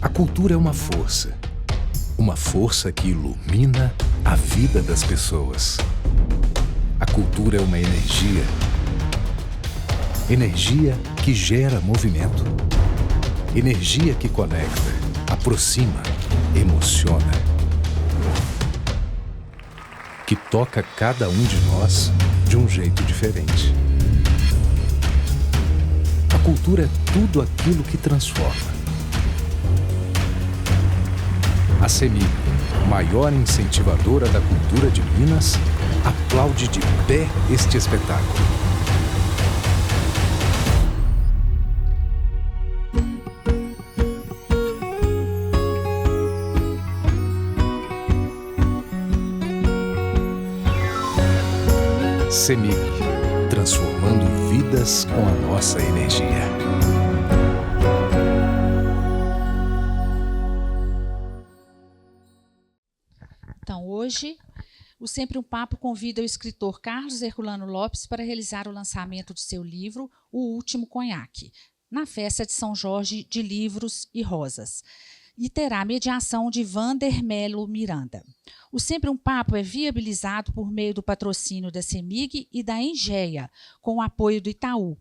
A cultura é uma força que ilumina a vida das pessoas. A cultura é uma energia que gera movimento, energia que conecta, aproxima, emociona, que toca cada um de nós de um jeito diferente. A cultura é tudo aquilo que transforma. A CEMIG, maior incentivadora da cultura de Minas, aplaude de pé este espetáculo. CEMIG, transformando vidas com a nossa energia. Então, hoje, o Sempre um Papo convida o escritor Carlos Herculano Lopes para realizar o lançamento de seu livro, O Último Conhaque, na Festa de São Jorge de Livros e Rosas, e terá a mediação de Vander Melo Miranda. O Sempre um Papo é viabilizado por meio do patrocínio da CEMIG e da Engeia, com o apoio do Itaú,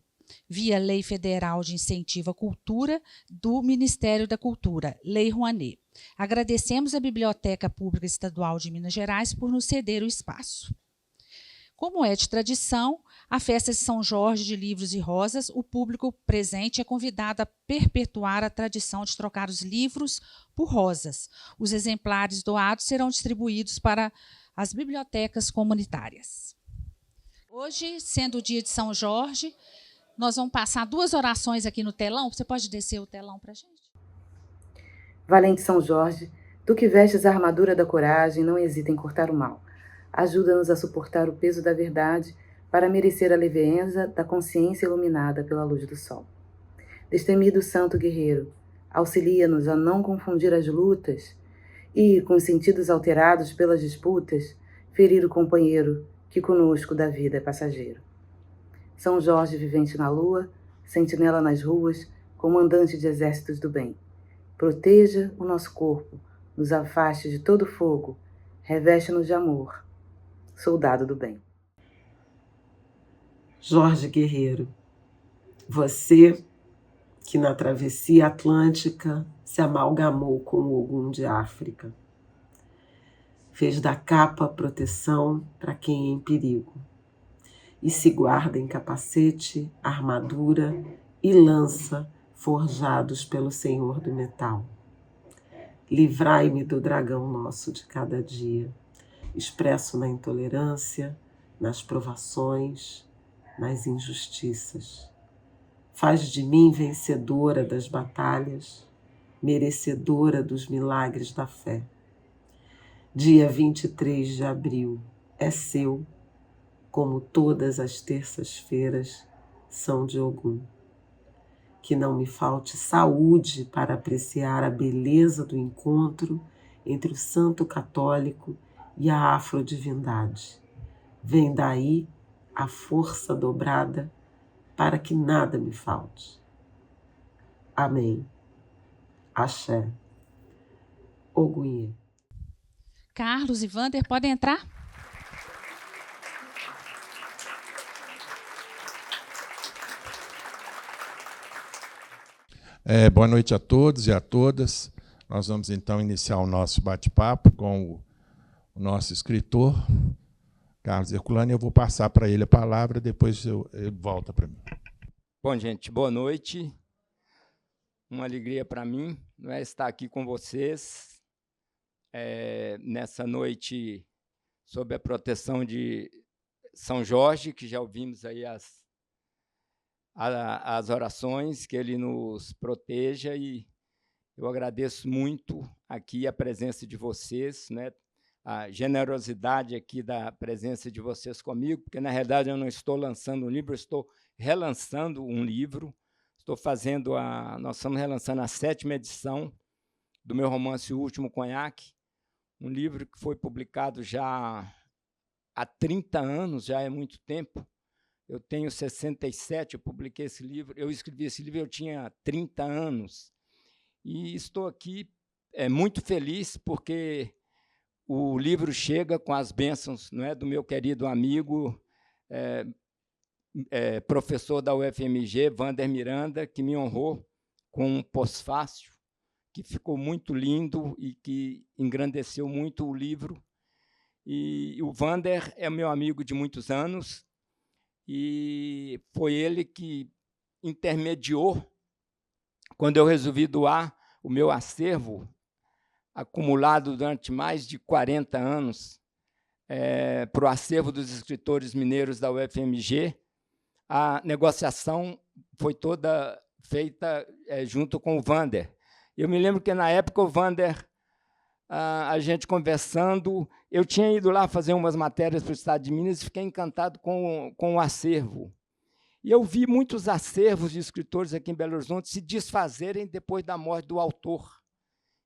via Lei Federal de Incentivo à Cultura do Ministério da Cultura, Lei Rouanet. Agradecemos à Biblioteca Pública Estadual de Minas Gerais por nos ceder o espaço. Como é de tradição, a Festa de São Jorge de Livros e Rosas, o público presente é convidado a perpetuar a tradição de trocar os livros por rosas. Os exemplares doados serão distribuídos para as bibliotecas comunitárias. Hoje, sendo o dia de São Jorge, nós vamos passar 2 orações aqui no telão. Você pode descer o telão para a gente? Valente São Jorge, tu que vestes a armadura da coragem, não hesita em cortar o mal. Ajuda-nos a suportar o peso da verdade para merecer a leveza da consciência iluminada pela luz do sol. Destemido santo guerreiro, auxilia-nos a não confundir as lutas e, com os sentidos alterados pelas disputas, ferir o companheiro que conosco da vida é passageiro. São Jorge vivente na lua, sentinela nas ruas, comandante de exércitos do bem. Proteja o nosso corpo, nos afaste de todo fogo, reveste-nos de amor, soldado do bem. Jorge Guerreiro, você que na travessia atlântica se amalgamou com o Ogum de África, fez da capa proteção para quem é em perigo e se guarda em capacete, armadura e lança forjados pelo Senhor do metal. Livrai-me do dragão nosso de cada dia, expresso na intolerância, nas provações, nas injustiças. Faz de mim vencedora das batalhas, merecedora dos milagres da fé. Dia 23 de abril é seu, como todas as terças-feiras são de Ogum. Que não me falte saúde para apreciar a beleza do encontro entre o santo católico e a afrodivindade. Vem daí a força dobrada para que nada me falte. Amém. Axé. Ogunhê. Carlos e Vander, podem entrar? Boa noite a todos e a todas. Nós vamos, então, iniciar o nosso bate-papo com o nosso escritor, Carlos Herculano, e eu vou passar para ele a palavra, depois ele volta para mim. Bom, gente, boa noite. Uma alegria para mim, não é, estar aqui com vocês nessa noite sob a proteção de São Jorge, que já ouvimos aí as orações, que ele nos proteja, e eu agradeço muito aqui a presença de vocês, né, a generosidade aqui da presença de vocês comigo, porque, na realidade, eu não estou lançando um livro, eu estou relançando um livro, nós estamos relançando a 7ª edição do meu romance O Último Conhaque, um livro que foi publicado já há 30 anos, já é muito tempo. Eu tenho 67, eu publiquei esse livro, eu escrevi esse livro, eu tinha 30 anos. E estou aqui muito feliz porque o livro chega com as bênçãos, não é, do meu querido amigo, professor da UFMG, Wander Miranda, que me honrou com um pós-fácil, que ficou muito lindo e que engrandeceu muito o livro. E o Wander é meu amigo de muitos anos, e foi ele que intermediou, quando eu resolvi doar o meu acervo, acumulado durante mais de 40 anos, para o acervo dos escritores mineiros da UFMG. A negociação foi toda feita junto com o Wander. Eu me lembro que, na época, o Wander, a gente conversando, eu tinha ido lá fazer umas matérias para o Estado de Minas e fiquei encantado com o acervo. E eu vi muitos acervos de escritores aqui em Belo Horizonte se desfazerem depois da morte do autor.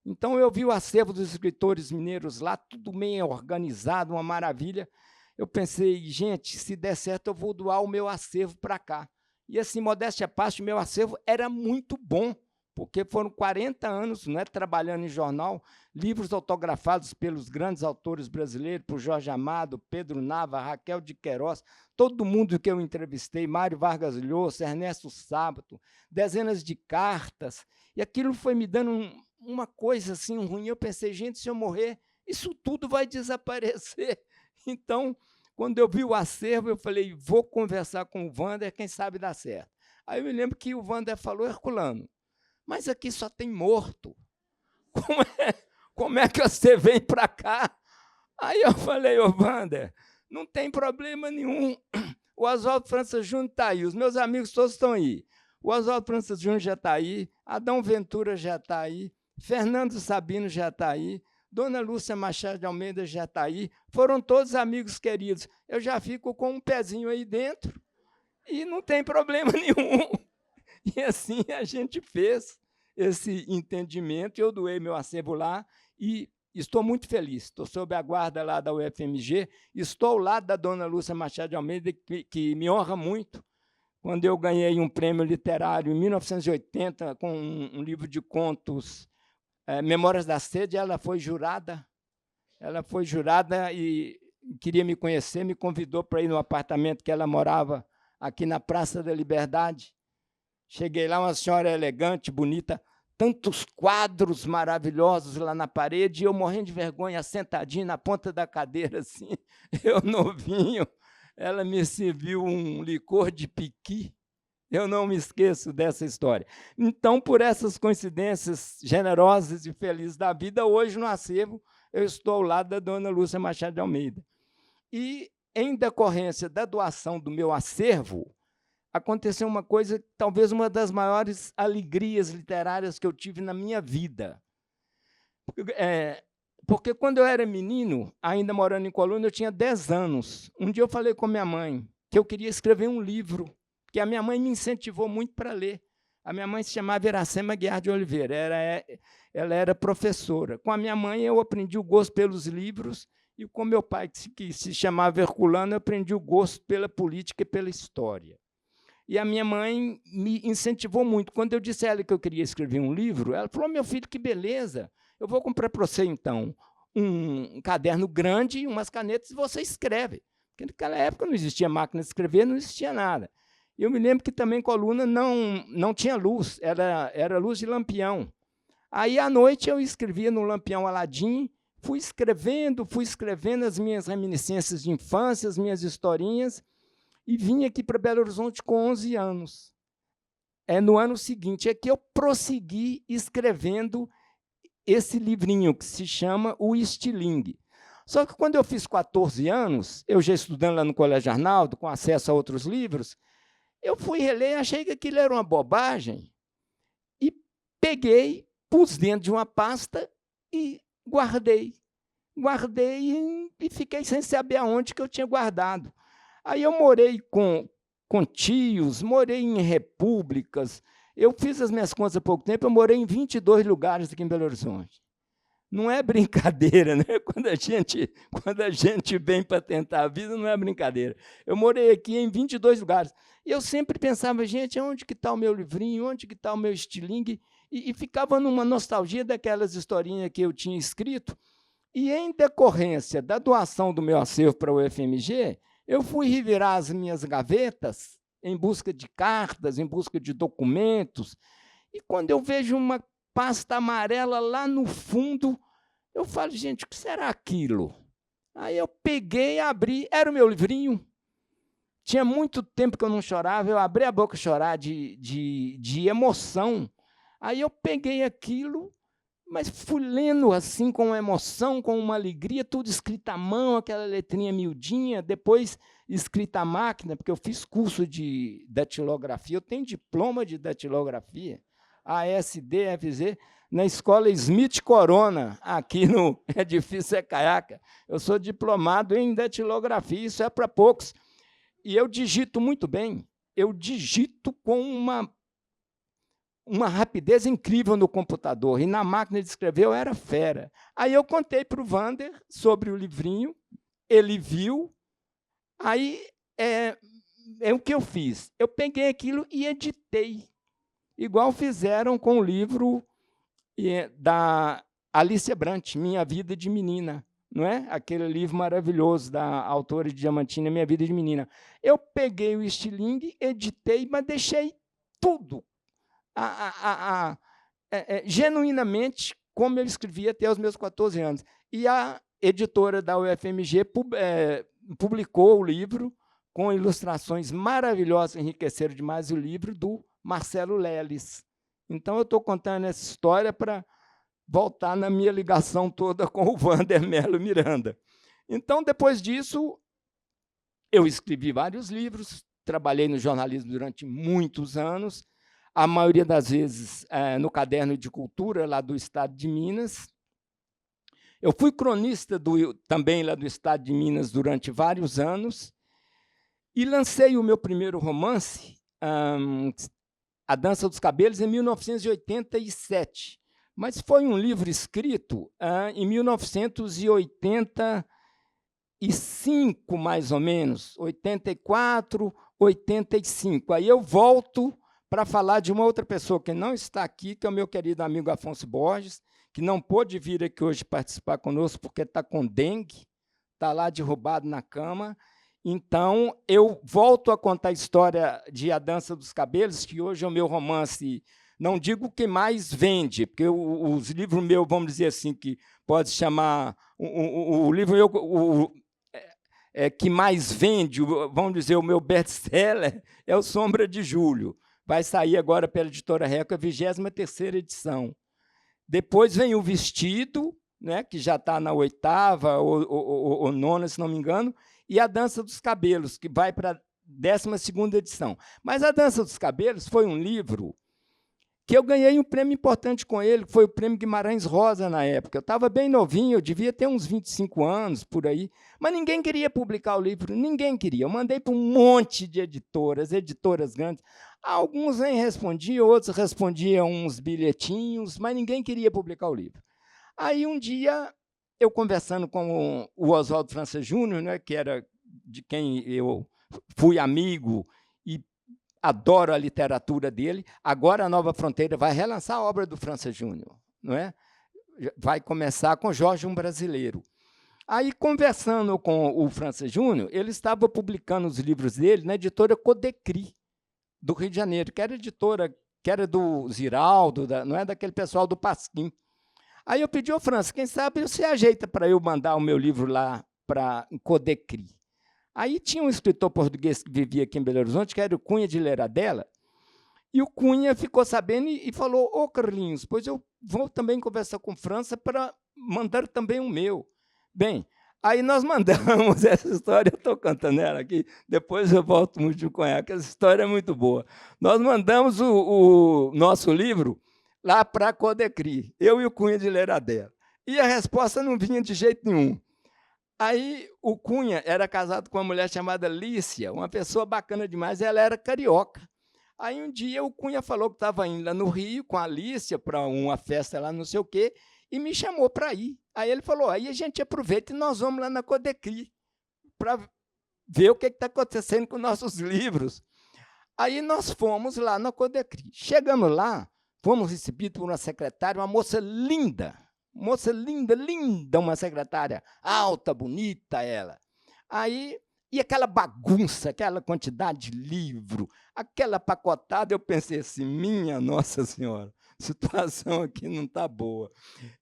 Então, eu vi o acervo dos escritores mineiros lá, tudo meio organizado, uma maravilha. Eu pensei, gente, se der certo, eu vou doar o meu acervo para cá. E, assim, modéstia à parte, o meu acervo era muito bom, porque foram 40 anos, não é, trabalhando em jornal, livros autografados pelos grandes autores brasileiros, por Jorge Amado, Pedro Nava, Raquel de Queiroz, todo mundo que eu entrevistei, Mário Vargas Llosa, Ernesto Sábato, dezenas de cartas, e aquilo foi me dando uma coisa assim ruim. Eu pensei, gente, se eu morrer, isso tudo vai desaparecer. Então, quando eu vi o acervo, eu falei, vou conversar com o Wander, quem sabe dá certo. Aí eu me lembro que o Wander falou, Herculano, mas aqui só tem morto. Como é que você vem para cá? Aí eu falei, ô Wander, não tem problema nenhum. O Oswaldo França Júnior está aí, os meus amigos todos estão aí. O Oswaldo França Júnior já está aí, Adão Ventura já está aí, Fernando Sabino já está aí, Dona Lúcia Machado de Almeida já está aí, foram todos amigos queridos. Eu já fico com um pezinho aí dentro e não tem problema nenhum. E assim a gente fez esse entendimento. Eu doei meu acervo lá e estou muito feliz. Estou sob a guarda lá da UFMG, estou ao lado da Dona Lúcia Machado de Almeida, que me honra muito. Quando eu ganhei um prêmio literário em 1980 com um livro de contos, Memórias da Sede, ela foi jurada. Ela foi jurada e queria me conhecer, me convidou para ir no apartamento que ela morava aqui na Praça da Liberdade. Cheguei lá, uma senhora elegante, bonita, tantos quadros maravilhosos lá na parede, e eu morrendo de vergonha, sentadinho na ponta da cadeira, assim, eu novinho. Ela me serviu um licor de piqui. Eu não me esqueço dessa história. Então, por essas coincidências generosas e felizes da vida, hoje, no acervo, eu estou ao lado da Dona Lúcia Machado de Almeida. E, em decorrência da doação do meu acervo, aconteceu uma coisa, talvez uma das maiores alegrias literárias que eu tive na minha vida. Porque quando eu era menino, ainda morando em Colônia, eu tinha 10 anos. Um dia eu falei com minha mãe que eu queria escrever um livro, que a minha mãe me incentivou muito para ler. A minha mãe se chamava Iracema Guiar de Oliveira, ela era professora. Com a minha mãe, eu aprendi o gosto pelos livros, e com meu pai, que se chamava Herculano, eu aprendi o gosto pela política e pela história. E a minha mãe me incentivou muito. Quando eu disse a ela que eu queria escrever um livro, ela falou, meu filho, que beleza, eu vou comprar para você, então, um caderno grande e umas canetas, e você escreve. Porque naquela época não existia máquina de escrever, não existia nada. Eu me lembro que também Coluna não tinha luz, era luz de lampião. Aí, à noite, eu escrevia no lampião Aladim, fui escrevendo as minhas reminiscências de infância, as minhas historinhas, e vim aqui para Belo Horizonte com 11 anos. No ano seguinte, é que eu prossegui escrevendo esse livrinho, que se chama O Estilingue. Só que, quando eu fiz 14 anos, eu já estudando lá no Colégio Arnaldo, com acesso a outros livros, eu fui reler, achei que aquilo era uma bobagem, e peguei, pus dentro de uma pasta e guardei. Guardei e fiquei sem saber aonde que eu tinha guardado. Aí eu morei com tios, morei em repúblicas, eu fiz as minhas contas há pouco tempo, eu morei em 22 lugares aqui em Belo Horizonte. Não é brincadeira, né? Quando a gente vem para tentar a vida, não é brincadeira. Eu morei aqui em 22 lugares. E eu sempre pensava, gente, onde que está o meu livrinho, onde que está o meu estilingue? e ficava numa nostalgia daquelas historinhas que eu tinha escrito. E, em decorrência da doação do meu acervo para o UFMG, eu fui revirar as minhas gavetas em busca de cartas, em busca de documentos, e quando eu vejo uma pasta amarela lá no fundo, eu falo, gente, o que será aquilo? Aí eu peguei, abri, era o meu livrinho. Tinha muito tempo que eu não chorava, eu abri a boca a chorar de emoção. Aí eu peguei aquilo, mas fui lendo assim com emoção, com uma alegria, tudo escrito à mão, aquela letrinha miudinha, depois escrita à máquina, porque eu fiz curso de datilografia, eu tenho diploma de datilografia, ASD, FZ, na escola Smith Corona, aqui no edifício Ecaiaca. Eu sou diplomado em datilografia, isso é para poucos. E eu digito muito bem, eu digito com uma rapidez incrível no computador, e na máquina de escrever eu era fera. Aí eu contei para o Wander sobre o livrinho, ele viu, aí é o que eu fiz. Eu peguei aquilo e editei, igual fizeram com o livro da Alicia Brant, Minha Vida de Menina, não é? Aquele livro maravilhoso da autora de Diamantina, Minha Vida de Menina. Eu peguei o estilingue, editei, mas deixei tudo genuinamente como eu escrevia até os meus 14 anos. E a editora da UFMG publicou o livro com ilustrações maravilhosas, enriqueceram demais o livro do Marcelo Leles. Então, eu estou contando essa história para voltar na minha ligação toda com o Wander Melo Miranda. Então, depois disso, eu escrevi vários livros, trabalhei no jornalismo durante muitos anos, a maioria das vezes no Caderno de Cultura, lá do Estado de Minas. Eu fui cronista também lá do Estado de Minas durante vários anos e lancei o meu primeiro romance, A Dança dos Cabelos, em 1987. Mas foi um livro escrito em 1985, mais ou menos, 84, 85. Aí eu volto para falar de uma outra pessoa que não está aqui, que é o meu querido amigo Afonso Borges, que não pôde vir aqui hoje participar conosco porque está com dengue, está lá derrubado na cama. Então, eu volto a contar a história de A Dança dos Cabelos, que hoje é o meu romance, não digo que mais vende, porque os livros meus, vamos dizer assim, que pode chamar, o livro meu, que mais vende, vamos dizer, o meu best-seller, é o Sombra de Julho. Vai sair agora pela Editora Record, a 23ª edição. Depois vem O Vestido, né, que já está na 8ª ou 9ª, se não me engano, e A Dança dos Cabelos, que vai para a 12ª edição. Mas A Dança dos Cabelos foi um livro que eu ganhei um prêmio importante com ele, que foi o Prêmio Guimarães Rosa, na época. Eu estava bem novinho, eu devia ter uns 25 anos, por aí, mas ninguém queria publicar o livro, ninguém queria. Eu mandei para um monte de editoras grandes. Alguns nem respondiam, outros respondiam uns bilhetinhos, mas ninguém queria publicar o livro. Aí, um dia, eu conversando com o Oswaldo França Júnior, né, que era de quem eu fui amigo e adoro a literatura dele, agora a Nova Fronteira vai relançar a obra do França Júnior, não é? Vai começar com Jorge, um Brasileiro. Aí, conversando com o França Júnior, ele estava publicando os livros dele na editora Codecri, do Rio de Janeiro, que era editora, que era do Ziraldo, não é daquele pessoal do Pasquim. Aí eu pedi ao França, quem sabe você ajeita para eu mandar o meu livro lá para Codecri. Aí tinha um escritor português que vivia aqui em Belo Horizonte, que era o Cunha de Leiradela, e o Cunha ficou sabendo e falou, ô, Carlinhos, pois eu vou também conversar com França para mandar também o meu. Bem, aí nós mandamos essa história, eu estou cantando ela aqui, depois eu volto muito de conhaque, essa história é muito boa. Nós mandamos o nosso livro lá para a Codecri, eu e o Cunha de Leiradela. E a resposta não vinha de jeito nenhum. Aí o Cunha era casado com uma mulher chamada Lícia, uma pessoa bacana demais, ela era carioca. Aí um dia o Cunha falou que estava indo lá no Rio com a Lícia para uma festa lá, não sei o quê, e me chamou para ir. Aí ele falou, aí a gente aproveita e nós vamos lá na Codecri para ver o que está acontecendo com nossos livros. Aí nós fomos lá na Codecri. Chegamos lá, fomos recebidos por uma secretária, uma moça linda, linda, uma secretária alta, bonita ela. Aí, e aquela bagunça, aquela quantidade de livro, aquela pacotada, eu pensei assim, minha Nossa Senhora, a situação aqui não está boa.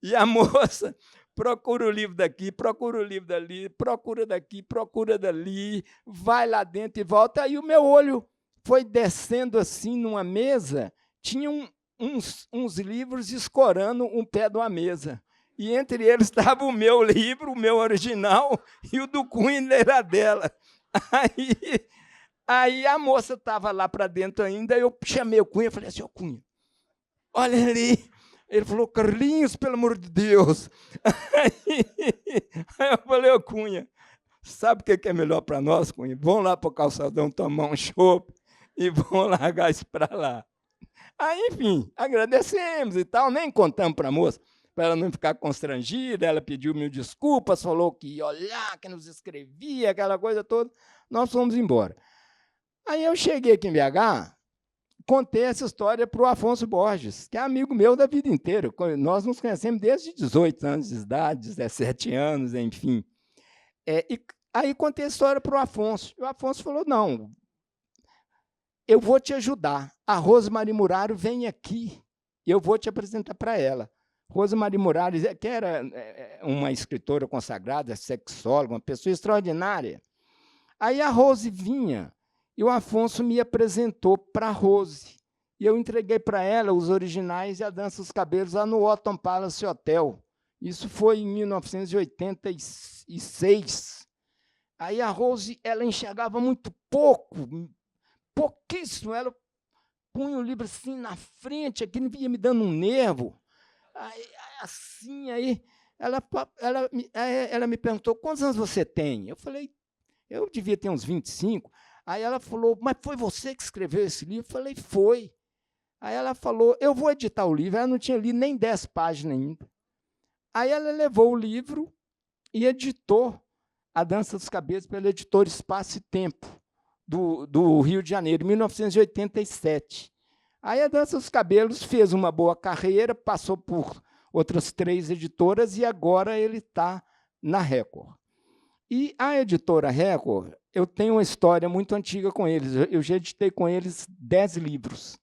E a moça procura o livro daqui, procura o livro dali, procura daqui, procura dali, vai lá dentro e volta. Aí o meu olho foi descendo assim numa mesa, tinha uns livros escorando um pé de uma mesa. E entre eles estava o meu livro, o meu original, e o do Cunha era dela. Aí a moça estava lá para dentro ainda, eu chamei o Cunha e falei assim, ô Cunha, olha ali. Ele falou, Carlinhos, pelo amor de Deus. Aí eu falei, ô Cunha, sabe o que é melhor para nós, Cunha? Vão lá para o calçadão tomar um chopp e vão largar isso para lá. Aí, enfim, agradecemos e tal, nem contamos para a moça, para ela não ficar constrangida, ela pediu mil desculpas, falou que ia olhar, que nos escrevia, aquela coisa toda, nós fomos embora. Aí eu cheguei aqui em BH, contei essa história para o Afonso Borges, que é amigo meu da vida inteira, nós nos conhecemos desde 18 anos de idade, 17 anos, enfim. E aí contei a história para o Afonso, e o Afonso falou, não, eu vou te ajudar, a Rosemary Muraro vem aqui, e eu vou te apresentar para ela. Rosemary Muraro, que era uma escritora consagrada, sexóloga, uma pessoa extraordinária. Aí a Rose vinha, e o Afonso me apresentou para a Rose. E eu entreguei para ela os originais e a Dança dos Cabelos lá no Otton Palace Hotel. Isso foi em 1986. Aí a Rose, ela enxergava muito pouco, pouquíssimo. Ela punha o livro assim na frente, aquilo ia me dando um nervo. Aí, assim, aí ela me perguntou, quantos anos você tem? Eu falei, eu devia ter uns 25. Aí ela falou, mas foi você que escreveu esse livro? Eu falei, foi. Aí ela falou, eu vou editar o livro. Ela não tinha lido nem 10 páginas ainda. Aí ela levou o livro e editou A Dança dos Cabelos pela editora Espaço e Tempo, do Rio de Janeiro, em 1987. Aí a Dança dos Cabelos fez uma boa carreira, passou por outras 3 editoras e agora ele está na Record. E a editora Record, eu tenho uma história muito antiga com eles. Eu já editei com eles 10 livros.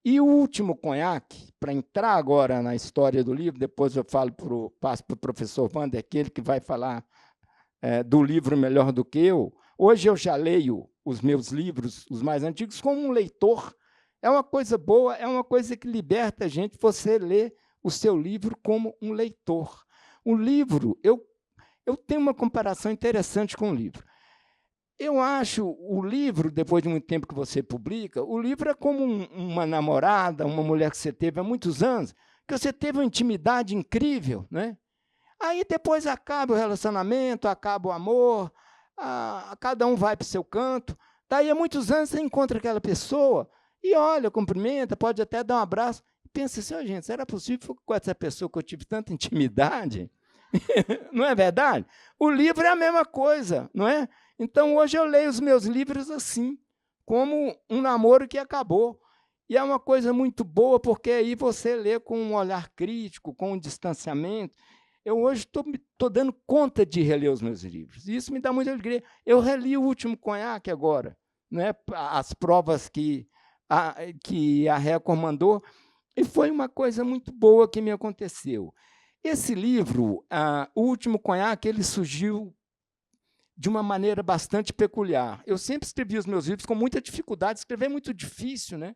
E o último conhaque, para entrar agora na história do livro, depois eu passo para o professor Wander, aquele que vai falar do livro melhor do que eu. Hoje eu já leio os meus livros, os mais antigos, como um leitor. É uma coisa boa, é uma coisa que liberta a gente, você ler o seu livro como um leitor. O livro, eu tenho uma comparação interessante com o livro. Eu acho o livro, depois de muito tempo que você publica, o livro é como uma namorada, uma mulher que você teve há muitos anos, que você teve uma intimidade incrível, né? Aí depois acaba o relacionamento, acaba o amor, cada um vai para o seu canto. Daí a muitos anos você encontra aquela pessoa e olha, cumprimenta, pode até dar um abraço. Pensa assim, gente, será possível com essa pessoa que eu tive tanta intimidade? Não é verdade? O livro é a mesma coisa, não é? Então, hoje eu leio os meus livros assim, como um namoro que acabou. E é uma coisa muito boa, porque aí você lê com um olhar crítico, com um distanciamento. Eu hoje estou dando conta de reler os meus livros. E isso me dá muita alegria. Eu reli o último conhaque agora, né? As provas que a Record mandou, e foi uma coisa muito boa que me aconteceu. Esse livro, O Último Conhaque, ele surgiu de uma maneira bastante peculiar. Eu sempre escrevi os meus livros com muita dificuldade, escrever é muito difícil, né?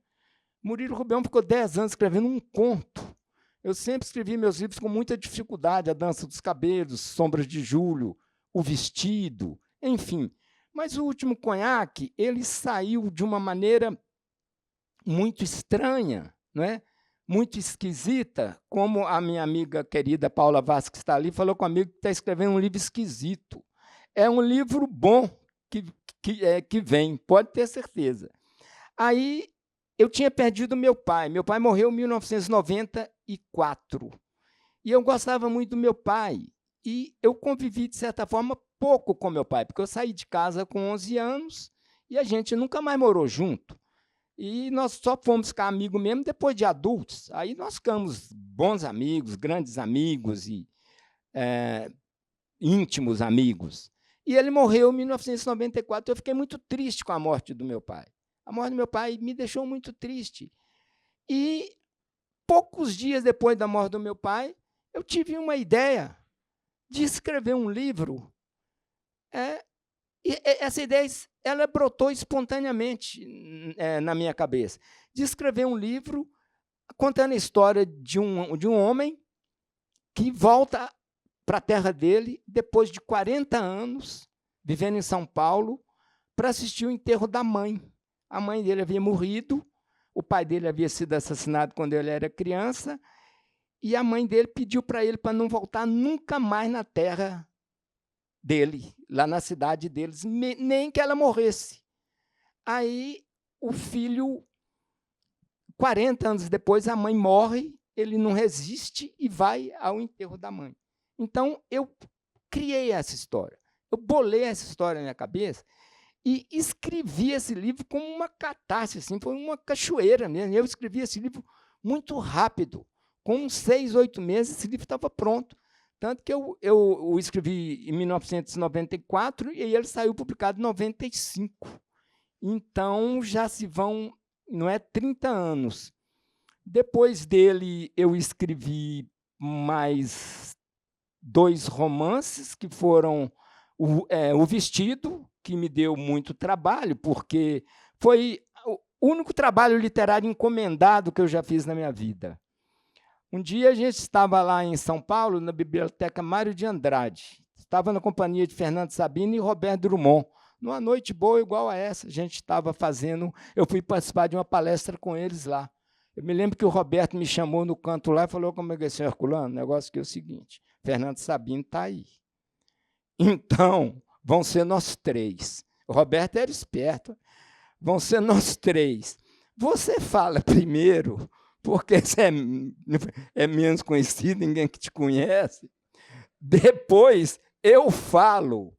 Murilo Rubião ficou 10 anos escrevendo um conto. Eu sempre escrevi meus livros com muita dificuldade, A Dança dos Cabelos, Sombras de Julho, O Vestido, enfim. Mas O Último Conhaque, ele saiu de uma maneira muito estranha, não é? Muito esquisita, como a minha amiga querida Paula Vasques está ali, falou comigo que está escrevendo um livro esquisito. É um livro bom que vem, pode ter certeza. Aí eu tinha perdido meu pai. Meu pai morreu em 1994. E eu gostava muito do meu pai. E eu convivi, de certa forma, pouco com meu pai, porque eu saí de casa com 11 anos e a gente nunca mais morou junto. E nós só fomos ficar amigos mesmo depois de adultos. Aí nós ficamos bons amigos, grandes amigos e íntimos amigos. E ele morreu em 1994. Eu fiquei muito triste com a morte do meu pai. A morte do meu pai me deixou muito triste. E poucos dias depois da morte do meu pai, eu tive uma ideia de escrever um livro. E essa ideia ela brotou espontaneamente na minha cabeça, de escrever um livro contando a história de um homem que volta para a terra dele depois de 40 anos, vivendo em São Paulo, para assistir o enterro da mãe. A mãe dele havia morrido, o pai dele havia sido assassinado quando ele era criança, e a mãe dele pediu para ele para não voltar nunca mais na terra dele, lá na cidade deles, nem que ela morresse. Aí o filho, 40 anos depois, a mãe morre, ele não resiste e vai ao enterro da mãe. Então, eu criei essa história, eu bolei essa história na minha cabeça e escrevi esse livro como uma catarse, assim, foi uma cachoeira mesmo. Eu escrevi esse livro muito rápido, com uns 6, 8 meses, esse livro estava pronto. Tanto que eu o escrevi em 1994 e ele saiu publicado em 95. Então, já se vão, 30 anos. Depois dele, eu escrevi mais 2 romances, que foram O Vestido, que me deu muito trabalho, porque foi o único trabalho literário encomendado que eu já fiz na minha vida. Um dia a gente estava lá em São Paulo, na Biblioteca Mário de Andrade. Estava na companhia de Fernando Sabino e Roberto Drummond. Numa noite boa igual a essa, a gente estava fazendo... Eu fui participar de uma palestra com eles lá. Eu me lembro que o Roberto me chamou no canto lá e falou comigo assim: Herculano, o negócio aqui é o seguinte, Fernando Sabino está aí. Então, vão ser nós 3. O Roberto era esperto. Vão ser nós 3. Você fala primeiro, porque você é menos conhecido, ninguém que te conhece. Depois, eu falo,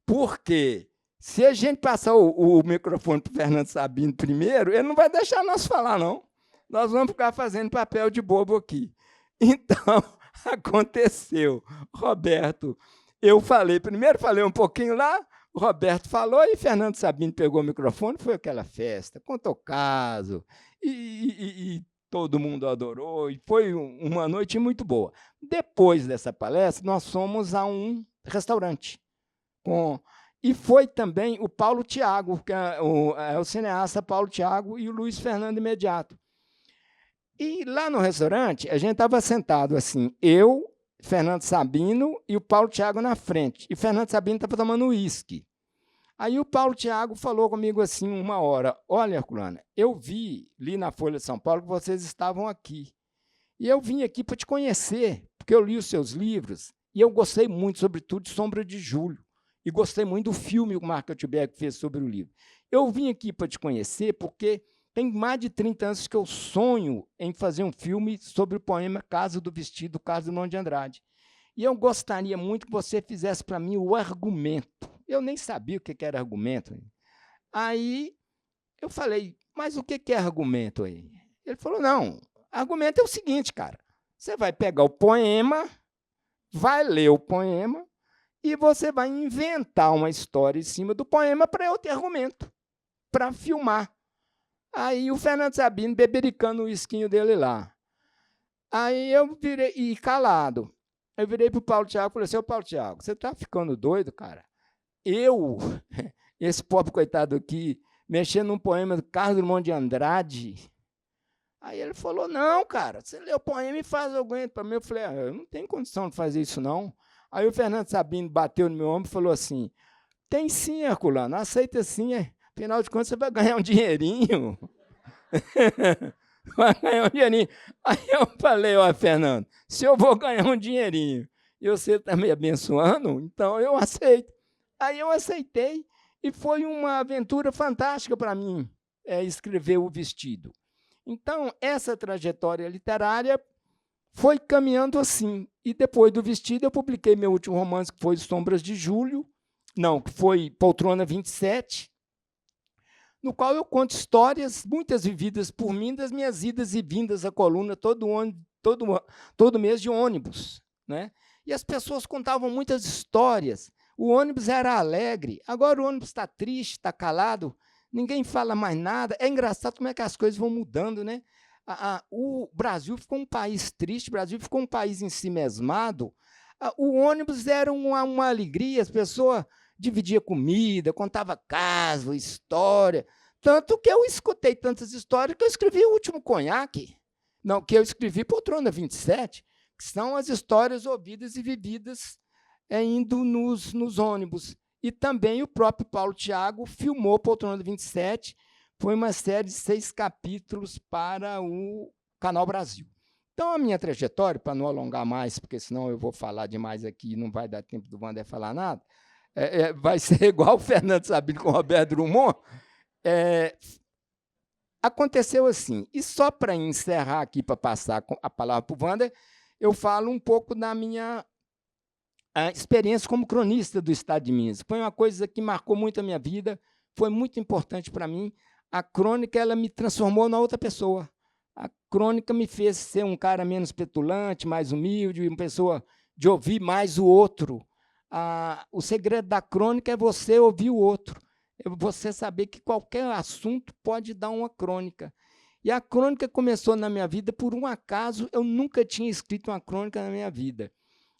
porque se a gente passar o microfone para o Fernando Sabino primeiro, ele não vai deixar nós falar, não. Nós vamos ficar fazendo papel de bobo aqui. Então, aconteceu. Roberto, eu falei, primeiro falei um pouquinho lá, o Roberto falou e Fernando Sabino pegou o microfone, foi aquela festa, contou caso, e todo mundo adorou, e foi uma noite muito boa. Depois dessa palestra, nós fomos a um restaurante. E foi também o Paulo Thiago, que é o cineasta Paulo Thiago, e o Luiz Fernando Imediato. E lá no restaurante, a gente estava sentado assim, eu, Fernando Sabino e o Paulo Thiago na frente. E Fernando Sabino estava tomando uísque. Aí o Paulo Thiago falou comigo assim, uma hora: olha, Herculano, eu vi ali na Folha de São Paulo que vocês estavam aqui. E eu vim aqui para te conhecer, porque eu li os seus livros, e eu gostei muito, sobretudo, de Sombra de Julho. E gostei muito do filme que o Marco Althusberg fez sobre o livro. Eu vim aqui para te conhecer porque tem mais de 30 anos que eu sonho em fazer um filme sobre o poema Casa do Vestido, Carlos Drummond de Andrade. E eu gostaria muito que você fizesse para mim o argumento. Eu nem sabia o que era argumento. Aí eu falei, mas o que é argumento aí? Ele falou, não, argumento é o seguinte, cara. Você vai pegar o poema, vai ler o poema, e você vai inventar uma história em cima do poema para eu ter argumento, para filmar. Aí o Fernando Sabino bebericando o esquinho dele lá. Aí eu virei, e calado, eu virei para o Paulo Thiago e falei assim, ô Paulo Thiago, você está ficando doido, cara? Esse pobre coitado aqui, mexendo num poema do Carlos Drummond de Andrade. Aí ele falou, não, cara, você lê o poema e faz alguém para mim. Eu falei, eu não tenho condição de fazer isso, não. Aí o Fernando Sabino bateu no meu ombro e falou assim, tem sim, Herculano, aceita sim, afinal de contas você vai ganhar um dinheirinho. Vai ganhar um dinheirinho. Aí eu falei, ó, Fernando, se eu vou ganhar um dinheirinho e você está me abençoando, então eu aceito. Aí eu aceitei e foi uma aventura fantástica para mim, escrever O Vestido. Então, essa trajetória literária foi caminhando assim. E depois do Vestido, eu publiquei meu último romance, que foi Sombras de Julho, que foi Poltrona 27. no qual eu conto histórias, muitas vividas por mim, das minhas idas e vindas à coluna todo mês de ônibus, né? E as pessoas contavam muitas histórias. O ônibus era alegre, agora o ônibus está triste, está calado, ninguém fala mais nada. É engraçado como é que as coisas vão mudando, né? O Brasil ficou um país triste, o Brasil ficou um país ensimesmado. O ônibus era uma alegria, as pessoas dividiam comida, contava caso, história. Tanto que eu escutei tantas histórias que eu escrevi O Último Conhaque. Não, que eu escrevi Poltrona 27, que são as histórias ouvidas e vividas indo nos ônibus. E também o próprio Paulo Thiago filmou Poltrona 27, foi uma série de 6 capítulos para o Canal Brasil. Então, a minha trajetória, para não alongar mais, porque senão eu vou falar demais aqui e não vai dar tempo do Wander falar nada, vai ser igual o Fernando Sabino com o Roberto Drummond. Aconteceu assim, e só para encerrar aqui, para passar a palavra para o Wander, eu falo um pouco da minha experiência como cronista do Estado de Minas. Foi uma coisa que marcou muito a minha vida, foi muito importante para mim. A crônica ela me transformou na outra pessoa. A crônica me fez ser um cara menos petulante, mais humilde, uma pessoa de ouvir mais o outro. O segredo da crônica é você ouvir o outro. É você saber que qualquer assunto pode dar uma crônica. E a crônica começou na minha vida por um acaso. Eu nunca tinha escrito uma crônica na minha vida.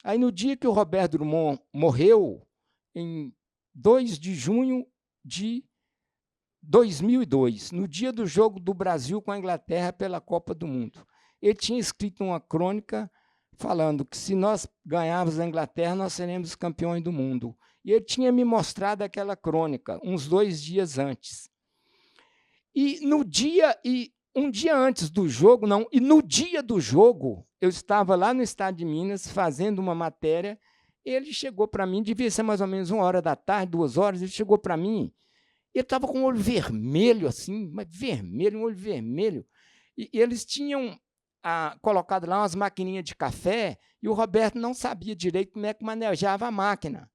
Aí, no dia que o Roberto Drummond morreu, em 2 de junho de 2002, no dia do jogo do Brasil com a Inglaterra pela Copa do Mundo, ele tinha escrito uma crônica falando que se nós ganharmos a Inglaterra, nós seremos campeões do mundo. E ele tinha me mostrado aquela crônica uns 2 dias antes. E um dia antes do jogo, não, e no dia do jogo, eu estava lá no Estado de Minas fazendo uma matéria, ele chegou para mim, devia ser mais ou menos 1h da tarde, 2h, ele chegou para mim, ele estava com o olho vermelho, assim, mas vermelho, um olho vermelho, e eles tinham colocado lá umas maquininhas de café, e o Roberto não sabia direito como é que manejava a máquina.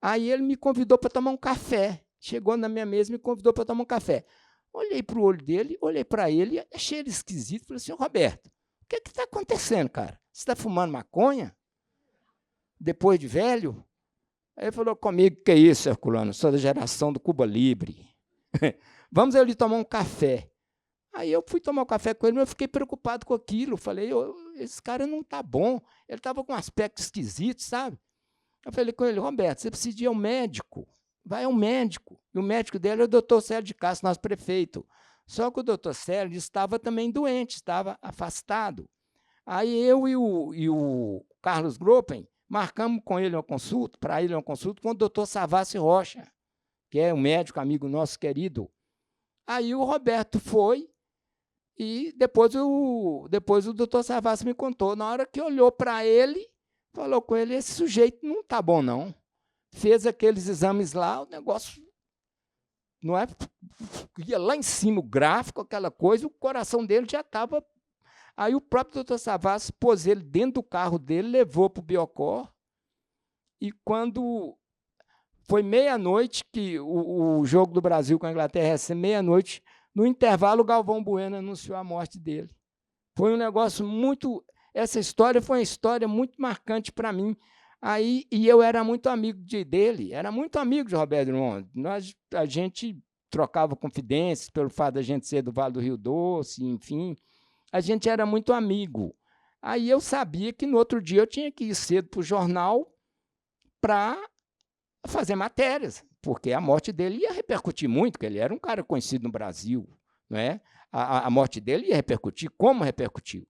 Aí ele me convidou para tomar um café, chegou na minha mesa e me convidou para tomar um café. Olhei para o olho dele, olhei para ele, achei ele esquisito. Falei assim, Roberto, o que está acontecendo, cara? Você está fumando maconha? Depois de velho? Aí ele falou comigo, que é isso, Herculano? Sou da geração do Cuba Libre. Vamos ali tomar um café. Aí eu fui tomar um café com ele, mas eu fiquei preocupado com aquilo. Falei, esse cara não está bom. Ele estava com um aspecto esquisito, sabe? Eu falei com ele, Roberto, você precisa ir ao médico. Vai ao médico. E o médico dele é o doutor Célio de Castro, nosso prefeito. Só que o doutor Célio estava também doente, estava afastado. Aí eu e o Carlos Gropen marcamos com ele uma consulta, para ele uma consulta com o doutor Savassi Rocha, que é um médico amigo nosso querido. Aí o Roberto foi e depois o doutor Savassi me contou. Na hora que olhou para ele, falou com ele, esse sujeito não está bom, não. Fez aqueles exames lá, o negócio não é, ia lá em cima o gráfico, aquela coisa, o coração dele já estava. Aí o próprio doutor Savassi pôs ele dentro do carro dele, levou para o Biocor, e quando foi meia-noite, que o jogo do Brasil com a Inglaterra ia ser meia-noite, no intervalo o Galvão Bueno anunciou a morte dele. Foi um negócio muito... Essa história foi uma história muito marcante para mim. Aí, e eu era muito amigo dele, era muito amigo de Roberto Drummond. A gente trocava confidências pelo fato de a gente ser do Vale do Rio Doce, enfim. A gente era muito amigo. Aí eu sabia que no outro dia eu tinha que ir cedo para o jornal para fazer matérias, porque a morte dele ia repercutir muito, porque ele era um cara conhecido no Brasil, não é? A morte dele ia repercutir, como repercutiu.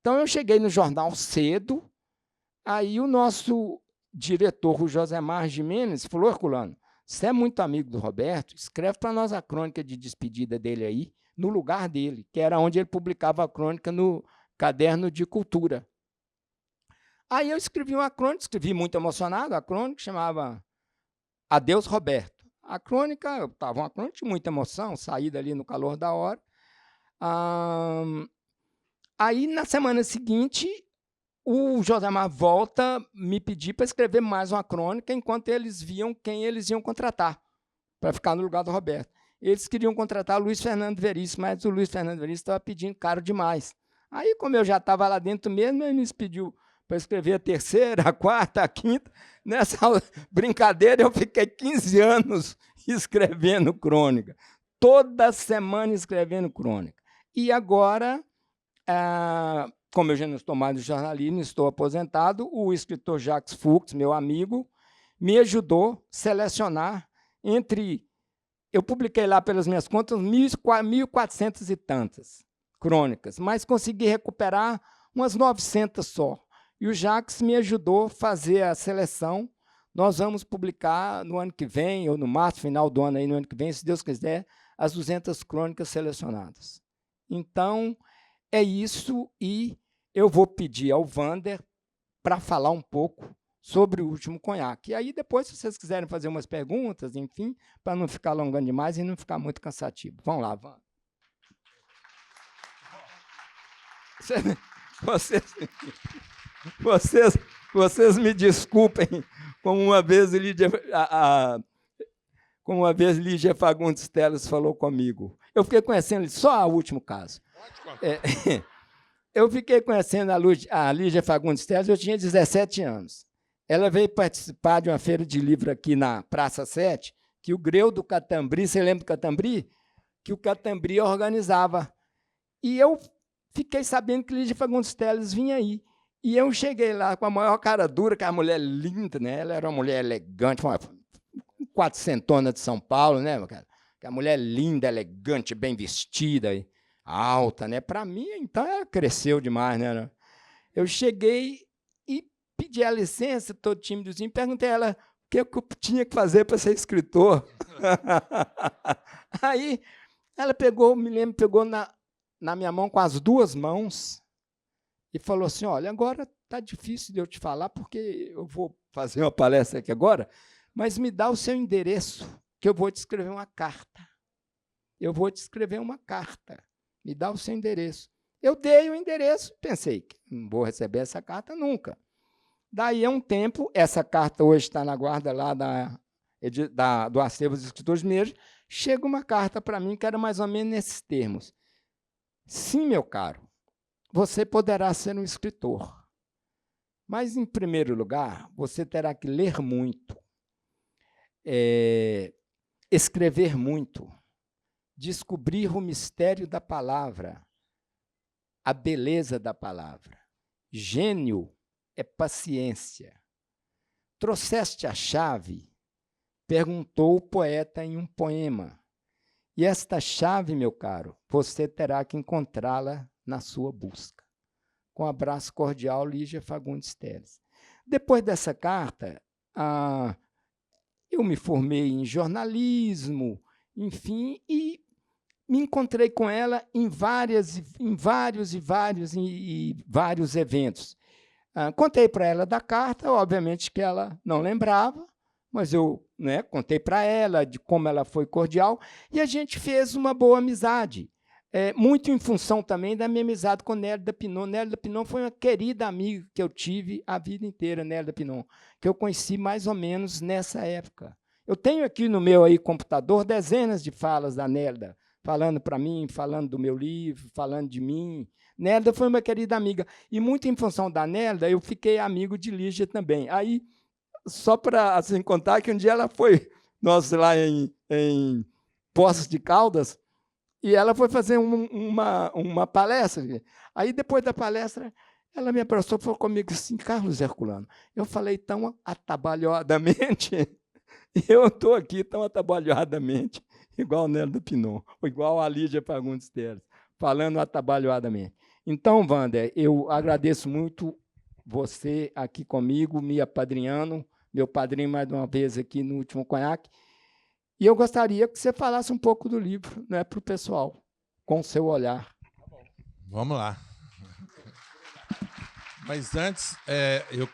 Então, eu cheguei no jornal cedo, aí o nosso diretor, o Josemar Gimenez, falou, Herculano, você é muito amigo do Roberto, escreve para nós a crônica de despedida dele aí, no lugar dele, que era onde ele publicava a crônica no Caderno de Cultura. Aí eu escrevi uma crônica, escrevi muito emocionado, a crônica chamava Adeus, Roberto. A crônica, estava uma crônica de muita emoção, saí dali no calor da hora. Aí, na semana seguinte, o Josemar volta me pedir para escrever mais uma crônica, enquanto eles viam quem eles iam contratar para ficar no lugar do Roberto. eles queriam contratar o Luiz Fernando Veríssimo, mas o Luiz Fernando Veríssimo estava pedindo caro demais. Aí, como eu já estava lá dentro mesmo, ele me pediu para escrever a terceira, a quarta, a quinta. Nessa brincadeira, eu fiquei 15 anos escrevendo crônica. Toda semana escrevendo crônica. E agora, como eu já não estou mais no jornalismo, estou aposentado, o escritor Jacques Fuchs, meu amigo, me ajudou a selecionar entre... Eu publiquei lá, pelas minhas contas, 1.400 e tantas crônicas, mas consegui recuperar umas 900 só. E o Jacques me ajudou a fazer a seleção. Nós vamos publicar no ano que vem, ou no março, final do ano, aí, no ano que vem, se Deus quiser, as 200 crônicas selecionadas. Então, é isso, e eu vou pedir ao Wander para falar um pouco sobre o último conhaque. E aí, depois, se vocês quiserem fazer umas perguntas, enfim, para não ficar alongando demais e não ficar muito cansativo. Vamos lá, Wander. Vocês me desculpem, como uma vez Lígia Fagundes Telles falou comigo. Eu fiquei conhecendo só o último caso. Eu fiquei conhecendo a Lígia Fagundes Telles, eu tinha 17 anos. Ela veio participar de uma feira de livro aqui na Praça 7, que o Greu do Catambri, você lembra do Catambri? Que o Catambri organizava. E eu fiquei sabendo que Lígia Fagundes Telles vinha aí. E eu cheguei lá com a maior cara dura, que a mulher linda, né? Ela era uma mulher elegante, uma quatrocentona de São Paulo, né? Que a mulher linda, elegante, bem vestida, alta, né? Para mim, então, ela cresceu demais, né? Eu cheguei e pedi a licença, todo tímidozinho, perguntei a ela o que eu tinha que fazer para ser escritor. Aí ela pegou, me lembro, pegou na minha mão com as duas mãos e falou assim, olha, agora está difícil de eu te falar, porque eu vou fazer uma palestra aqui agora, mas me dá o seu endereço, que eu vou te escrever uma carta. Eu vou te escrever uma carta. Me dá o seu endereço. Eu dei o endereço, pensei que não vou receber essa carta nunca. Daí, a um tempo, essa carta hoje está na guarda lá do Acervo dos Escritores Mineiros, chega uma carta para mim que era mais ou menos nesses termos. Sim, meu caro, você poderá ser um escritor, mas, em primeiro lugar, você terá que ler muito, escrever muito, descobrir o mistério da palavra, a beleza da palavra. Gênio é paciência. Trouxeste a chave? Perguntou o poeta em um poema. E esta chave, meu caro, você terá que encontrá-la na sua busca. Com um abraço cordial, Lígia Fagundes Telles. Depois dessa carta, eu me formei em jornalismo, enfim, e me encontrei com ela em vários eventos. Contei para ela da carta, obviamente que ela não lembrava, mas eu, né, contei para ela de como ela foi cordial, e a gente fez uma boa amizade, muito em função também da minha amizade com Nélida Pinon. Nélida Pinon foi uma querida amiga que eu tive a vida inteira, Nélida Pinon, que eu conheci mais ou menos nessa época. Eu tenho aqui no meu computador dezenas de falas da Nélida, falando para mim, falando do meu livro, falando de mim. Nélida foi uma querida amiga. E, muito em função da Nélida, eu fiquei amigo de Lígia também. Aí, só para assim, contar que um dia ela foi, nós lá em Poços de Caldas, e ela foi fazer uma palestra. Aí, depois da palestra, ela me abraçou e falou comigo assim, Carlos Herculano, eu falei tão atabalhoadamente, eu estou aqui tão atabalhoadamente, igual o Nélida Pinon, ou igual a Lígia Fagundes Telles, falando atabalhoadamente. Então, Wander, eu agradeço muito você aqui comigo, me apadrinhando, meu padrinho mais uma vez aqui no Último Conhaque, e eu gostaria que você falasse um pouco do livro, né, para o pessoal, com o seu olhar. Vamos lá. Mas antes, eu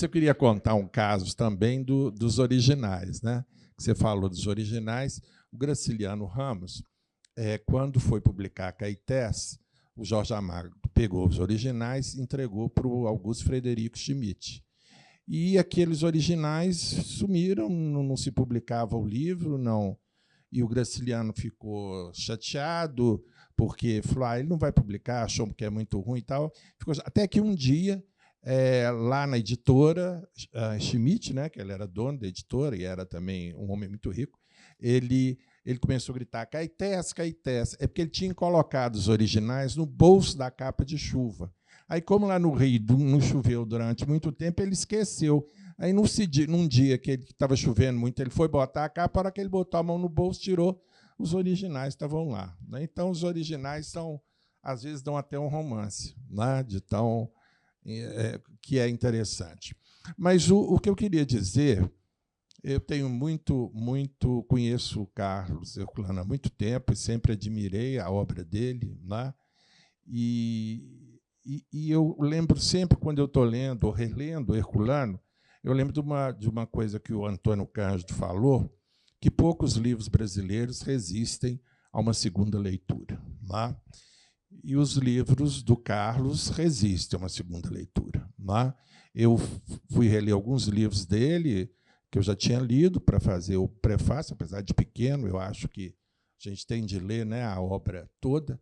queria contar um caso também dos originais, né? Você falou dos originais. O Graciliano Ramos, quando foi publicar a Caetés, o Jorge Amado pegou os originais e entregou para o Augusto Frederico Schmidt. E aqueles originais sumiram, não se publicava o livro, não e o Graciliano ficou chateado, porque falou, ele não vai publicar, achou que é muito ruim e tal. Até que um dia, lá na editora, Schmidt, né, que ele era dono da editora e era também um homem muito rico, ele começou a gritar, Caetés, Caetés. É porque ele tinha colocado os originais no bolso da capa de chuva. Aí, como lá no Rio não choveu durante muito tempo, ele esqueceu. Aí, num dia que estava chovendo muito, ele foi botar a capa, a hora que ele botou a mão no bolso, tirou, os originais estavam lá. Então, os originais às vezes dão até um romance, né, de tão que é interessante. Mas o que eu queria dizer, eu tenho conheço o Carlos Herculano há muito tempo e sempre admirei a obra dele, né? E eu lembro sempre, quando eu estou lendo ou relendo Herculano, eu lembro de uma coisa que o Antônio Cândido falou, que poucos livros brasileiros resistem a uma segunda leitura, né? E os livros do Carlos resistem a uma segunda leitura, né? Eu fui reler alguns livros dele, que eu já tinha lido para fazer o prefácio, apesar de pequeno, eu acho que a gente tem de ler, né, a obra toda.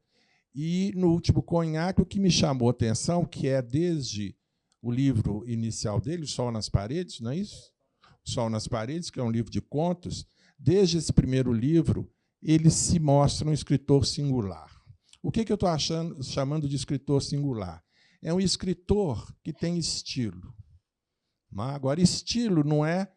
E, no último Conhaque, o que me chamou a atenção, que é desde o livro inicial dele, O Sol nas Paredes, não é isso? O Sol nas Paredes, que é um livro de contos, desde esse primeiro livro, ele se mostra um escritor singular. O que eu estou chamando de escritor singular? É um escritor que tem estilo. Agora, estilo não é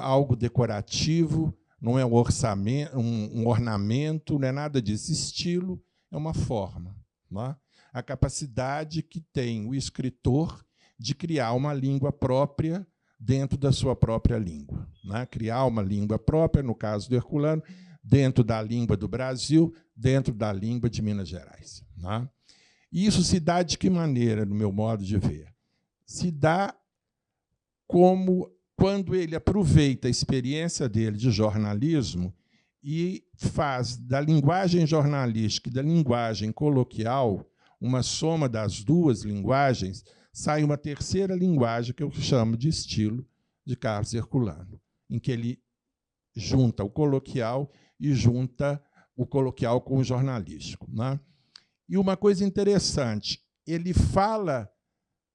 algo decorativo, não é um ornamento, não é nada disso. Estilo é uma forma, não é? A capacidade que tem o escritor de criar uma língua própria dentro da sua própria língua, não é? Criar uma língua própria, no caso do Herculano, dentro da língua do Brasil, dentro da língua de Minas Gerais, não é? E isso se dá de que maneira, no meu modo de ver? Se dá como quando ele aproveita a experiência dele de jornalismo e faz da linguagem jornalística e da linguagem coloquial, uma soma das duas linguagens, sai uma terceira linguagem que eu chamo de estilo de Carlos Herculano, em que ele junta o coloquial e junta o coloquial com o jornalístico, né? E uma coisa interessante, ele fala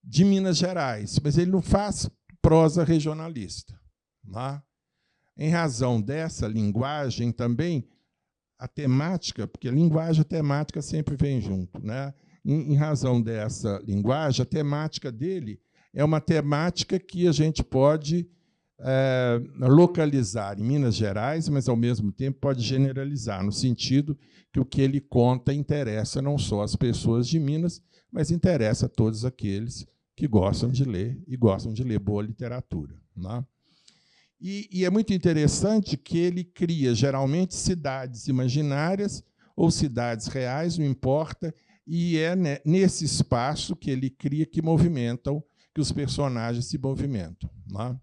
de Minas Gerais, mas ele não faz prosa regionalista, né? Em razão dessa linguagem também, a temática, porque a linguagem e a temática sempre vêm junto, né? Em razão dessa linguagem, a temática dele é uma temática que a gente pode localizar em Minas Gerais, mas, ao mesmo tempo, pode generalizar, no sentido que o que ele conta interessa não só as pessoas de Minas, mas interessa a todos aqueles que gostam de ler e gostam de ler boa literatura, né? E é muito interessante que ele cria, geralmente, cidades imaginárias ou cidades reais, não importa, e é nesse espaço que ele cria que os personagens se movimentam, né?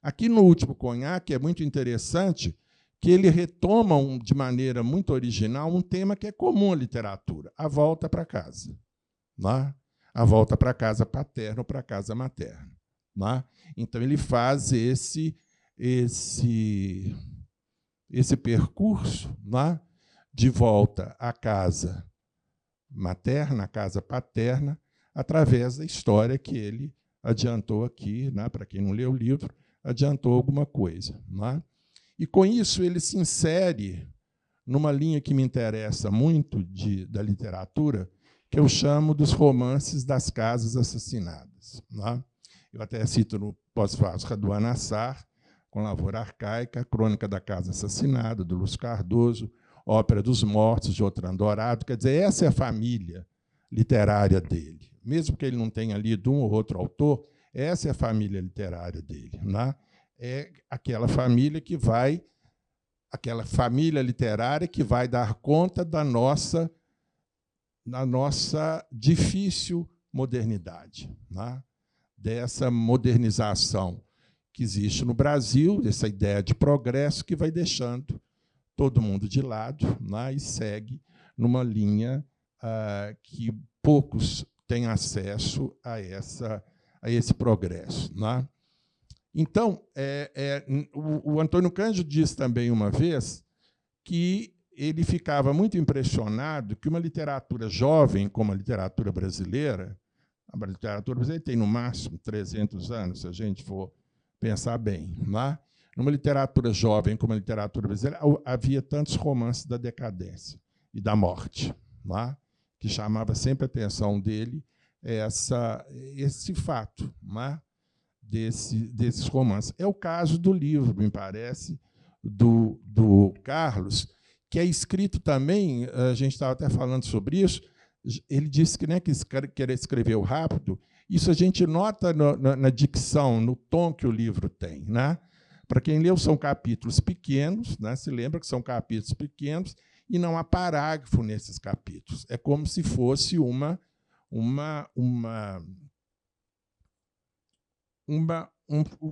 Aqui no último Conhaque é muito interessante que ele retoma de maneira muito original um tema que é comum à literatura, a volta para casa, né? A volta para casa paterna ou para casa materna, né? Então, ele faz esse percurso, né, de volta à casa materna, à casa paterna, através da história que ele adiantou aqui, né, para quem não leu o livro, adiantou alguma coisa, né? E, com isso, ele se insere numa linha que me interessa muito da literatura, que eu chamo dos romances das casas assassinadas, né? Eu até cito no pós-fácil do Anassar, com Lavoura Arcaica, Crônica da Casa Assassinada, do Lúcio Cardoso, Ópera dos Mortos, de Outrando Dourado. Quer dizer, essa é a família literária dele. Mesmo que ele não tenha lido um ou outro autor, essa é a família literária dele, né? É aquela família literária que vai dar conta da nossa difícil modernidade, né? Dessa modernização que existe no Brasil, essa ideia de progresso que vai deixando todo mundo de lado, né? E segue numa linha que poucos têm acesso a esse progresso, né? Então, o Antônio Cândido disse também uma vez que ele ficava muito impressionado que uma literatura jovem, como a literatura brasileira tem, no máximo, 300 anos, se a gente for pensar bem. Né? Numa literatura jovem como a literatura brasileira, havia tantos romances da decadência e da morte, né? Que chamava sempre a atenção dele esse fato, né? Desses romances. É o caso do livro, me parece, do Carlos, que é escrito também, a gente estava até falando sobre isso, ele disse que, né, que escreveu rápido, isso a gente nota na dicção, no tom que o livro tem. Né? Para quem leu, são capítulos pequenos, né? Se lembra que são capítulos pequenos, e não há parágrafo nesses capítulos. É como se fosse um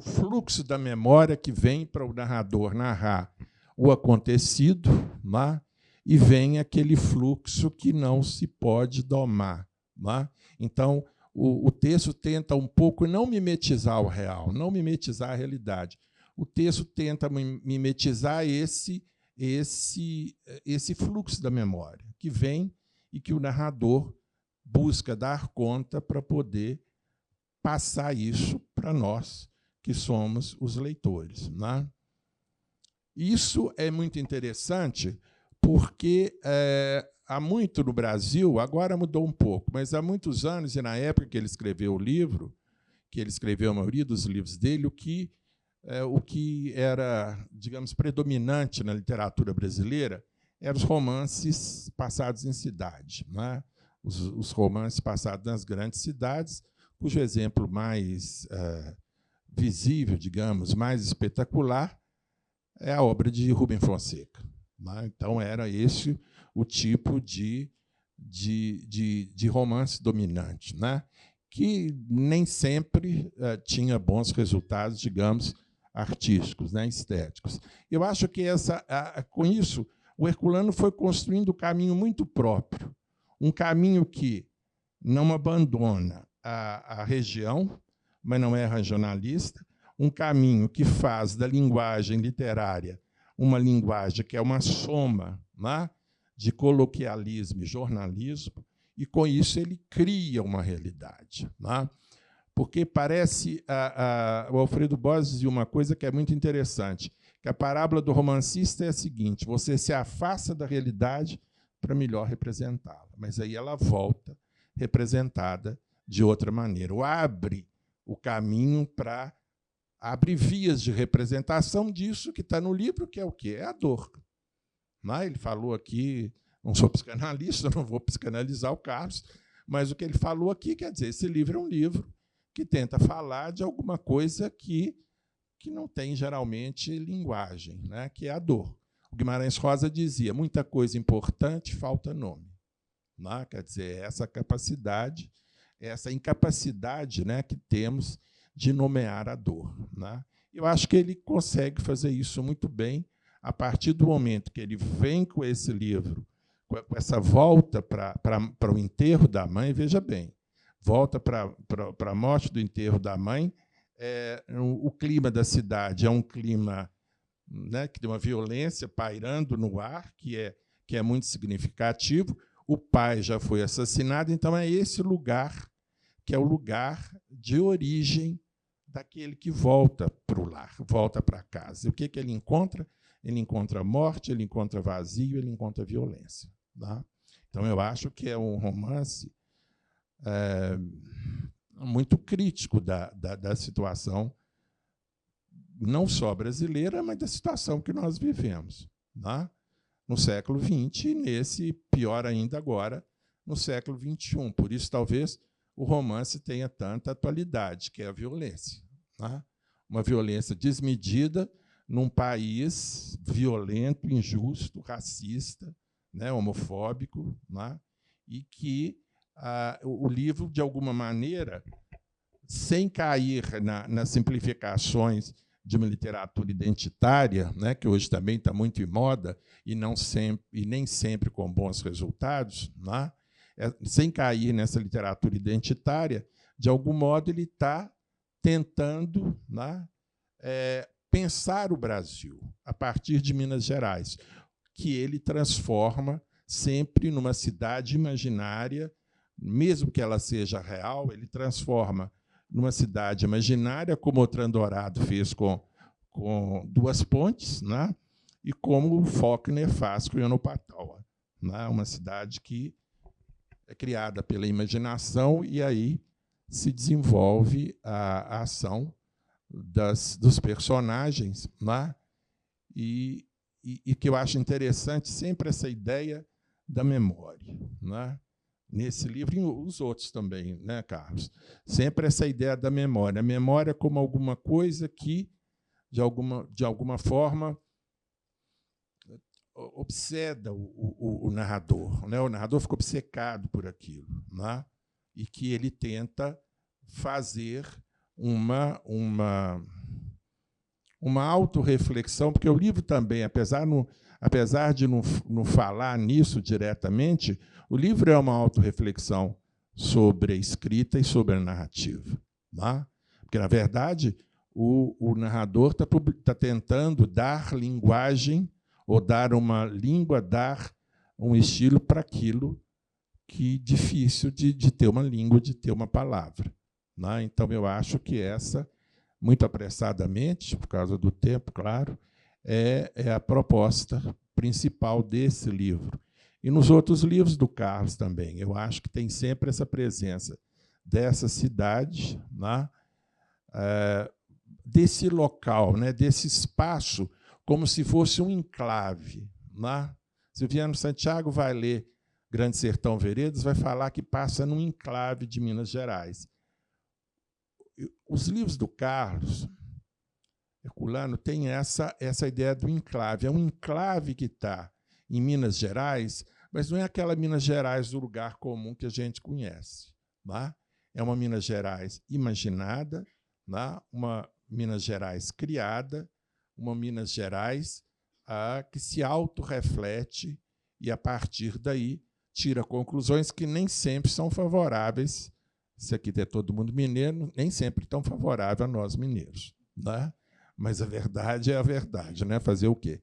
fluxo da memória que vem para o narrador narrar o acontecido, né? E vem aquele fluxo que não se pode domar. Né? Então, o texto tenta um pouco não mimetizar o real, não mimetizar a realidade. O texto tenta mimetizar esse fluxo da memória que vem e que o narrador busca dar conta para poder passar isso para nós, que somos os leitores. Né? Isso é muito interessante, porque há muito no Brasil, agora mudou um pouco, mas há muitos anos, e na época que ele escreveu o livro, que ele escreveu a maioria dos livros dele, o que era, digamos, predominante na literatura brasileira eram os romances passados em cidade, né? Os romances passados nas grandes cidades, cujo exemplo mais visível, digamos, mais espetacular, é a obra de Rubem Fonseca. Né? Então, era esse o tipo de romance dominante, né? Que nem sempre tinha bons resultados, digamos, artísticos, né? Estéticos. Eu acho que com isso, o Herculano foi construindo um caminho muito próprio, um caminho que não abandona a região, mas não é regionalista, um caminho que faz da linguagem literária uma linguagem que é uma soma, né, de coloquialismo e jornalismo, e, com isso, ele cria uma realidade. Né? Porque parece... o Alfredo Bós dizia uma coisa que é muito interessante, que a parábola do romancista é a seguinte: você se afasta da realidade para melhor representá-la, mas aí ela volta representada de outra maneira, ou abre o caminho para... abre vias de representação disso que está no livro, que é o quê? É a dor. Ele falou aqui, não sou psicanalista, não vou psicanalizar o Carlos, mas o que ele falou aqui, quer dizer, esse livro é um livro que tenta falar de alguma coisa que não tem, geralmente, linguagem, né? Que é a dor. O Guimarães Rosa dizia, muita coisa importante, falta nome. Quer dizer, essa capacidade, essa incapacidade, né, que temos de nomear a dor. Né? Eu acho que ele consegue fazer isso muito bem a partir do momento que ele vem com esse livro, com essa volta para o enterro da mãe. Veja bem, volta para a morte do enterro da mãe. O clima da cidade é um clima, né, que tem uma violência pairando no ar, que é muito significativo. O pai já foi assassinado, então é esse lugar que é o lugar de origem daquele que volta para o lar, volta para casa. E o que ele encontra? Ele encontra morte, ele encontra vazio, ele encontra violência. Tá? Então, eu acho que é um romance muito crítico da situação, não só brasileira, mas da situação que nós vivemos, tá? No século XX, e nesse, pior ainda agora, no século XXI. Por isso, talvez, o romance tenha tanta atualidade, que é a violência. Tá? Uma violência desmedida num país violento, injusto, racista, né, homofóbico, né, e que o livro, de alguma maneira, sem cair nas simplificações de uma literatura identitária, né, que hoje também está muito em moda e nem sempre com bons resultados, né, sem cair nessa literatura identitária, de algum modo ele está tentando, né, pensar o Brasil a partir de Minas Gerais, que ele transforma sempre numa cidade imaginária, mesmo que ela seja real, ele transforma numa cidade imaginária, como o Trandorado fez com Duas Pontes, né? E como o Faulkner faz com Ionopatawa, né? Uma cidade que é criada pela imaginação e aí se desenvolve a ação dos personagens, né? E que eu acho interessante sempre essa ideia da memória, né? Nesse livro e os outros também, né, Carlos? Sempre essa ideia da memória. A memória como alguma coisa que, de alguma forma, obseda o narrador, né? O narrador fica obcecado por aquilo, né? E que ele tenta fazer uma autorreflexão, porque o livro também, apesar de não falar nisso diretamente, o livro é uma autorreflexão sobre a escrita e sobre a narrativa, né? Porque, na verdade, o narrador está tentando dar linguagem, ou dar uma língua, dar um estilo para aquilo que é difícil de ter uma língua, de ter uma palavra, né? Então, eu acho que essa, muito apressadamente, por causa do tempo, claro, é a proposta principal desse livro. E nos outros livros do Carlos também, eu acho que tem sempre essa presença dessa cidade, né? Desse local, né? Desse espaço, como se fosse um enclave, né? Se o Viano Santiago vai ler Grande Sertão Veredas, vai falar que passa num enclave de Minas Gerais. Os livros do Carlos Herculano têm essa ideia do enclave. É um enclave que está em Minas Gerais, mas não é aquela Minas Gerais do lugar comum que a gente conhece, né? É uma Minas Gerais imaginada, né? Uma Minas Gerais criada, uma Minas Gerais que se autorreflete e, a partir daí, tira conclusões que nem sempre são favoráveis. Se aqui tem todo mundo mineiro, nem sempre tão favorável a nós mineiros, né? Mas a verdade é a verdade, né? Fazer o quê?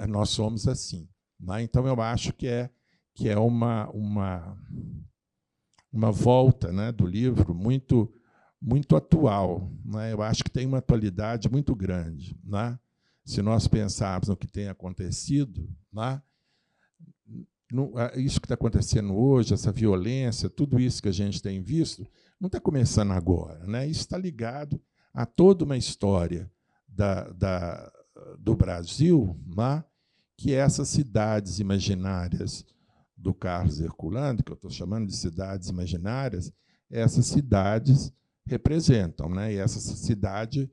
Nós somos assim, né? Então, eu acho que é uma volta, né, do livro muito, muito atual, né? Eu acho que tem uma atualidade muito grande, né? Se nós pensarmos no que tem acontecido, né? Isso que está acontecendo hoje, essa violência, tudo isso que a gente tem visto, não está começando agora, né? Isso está ligado a toda uma história do Brasil, né? Que essas cidades imaginárias do Carlos Herculano, que eu estou chamando de cidades imaginárias, essas cidades representam, né? E essas cidades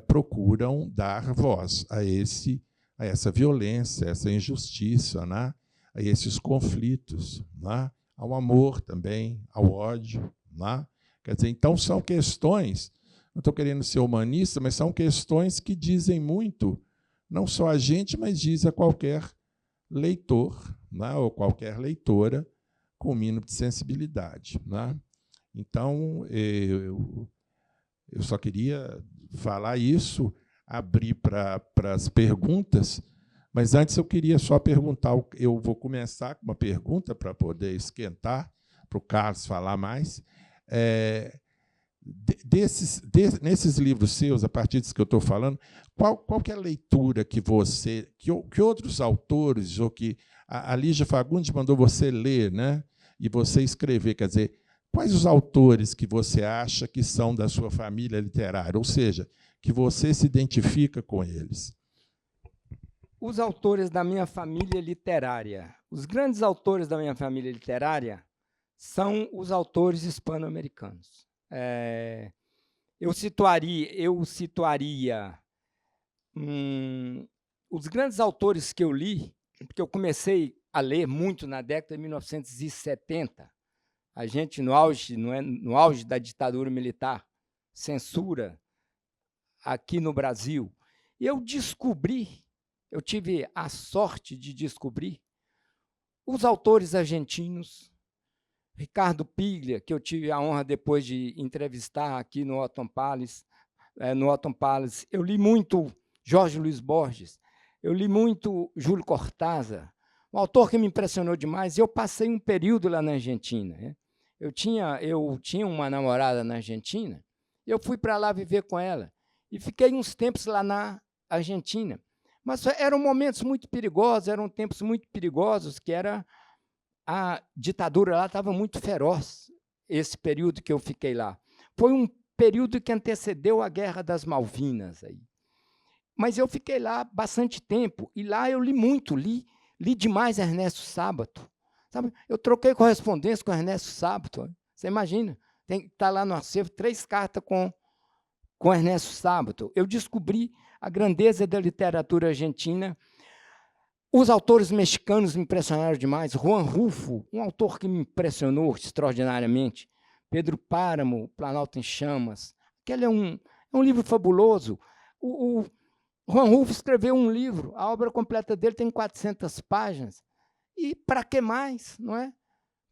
procuram dar voz a essa violência, a essa injustiça, né? A esses conflitos, né? Ao amor também, ao ódio, né? Quer dizer, então são questões, não estou querendo ser humanista, mas são questões que dizem muito, não só a gente, mas diz a qualquer leitor, né? Ou qualquer leitora com mínimo de sensibilidade, né? Então, eu só queria falar isso, abrir para as perguntas, mas antes eu queria só perguntar, eu vou começar com uma pergunta para poder esquentar, para o Carlos falar mais. Nesses livros seus, a partir disso que eu estou falando, qual que é a leitura que outros autores, ou que a Lígia Fagundes mandou você ler, né? E você escrever, quer dizer, quais os autores que você acha que são da sua família literária, ou seja, que você se identifica com eles? Os autores da minha família literária, os grandes autores da minha família literária são os autores hispano-americanos. Eu situaria os grandes autores que eu li, porque eu comecei a ler muito na década de 1970, a gente no auge da ditadura militar, censura aqui no Brasil, e eu tive a sorte de descobrir os autores argentinos, Ricardo Piglia, que eu tive a honra depois de entrevistar aqui no Otton Palace. Eu li muito Jorge Luiz Borges, Eu li muito Júlio Cortázar, um autor que me impressionou demais. Eu passei um período lá na Argentina, né? Eu tinha uma namorada na Argentina, eu fui para lá viver com ela e fiquei uns tempos lá na Argentina. Mas eram momentos muito perigosos, eram tempos muito perigosos, que a ditadura lá estava muito feroz, esse período que eu fiquei lá. Foi um período que antecedeu a Guerra das Malvinas. Aí. Mas eu fiquei lá bastante tempo, e lá eu li muito, li demais Ernesto Sábato. Sabe? Eu troquei correspondência com Ernesto Sábato. Você imagina? Está lá no acervo 3 cartas com Ernesto Sábato. Eu descobri a grandeza da literatura argentina. Os autores mexicanos me impressionaram demais. Juan Rulfo, um autor que me impressionou extraordinariamente. Pedro Páramo, Planalto em Chamas. Aquele é um livro fabuloso. O Juan Rulfo escreveu um livro, a obra completa dele tem 400 páginas. E para que mais, não é?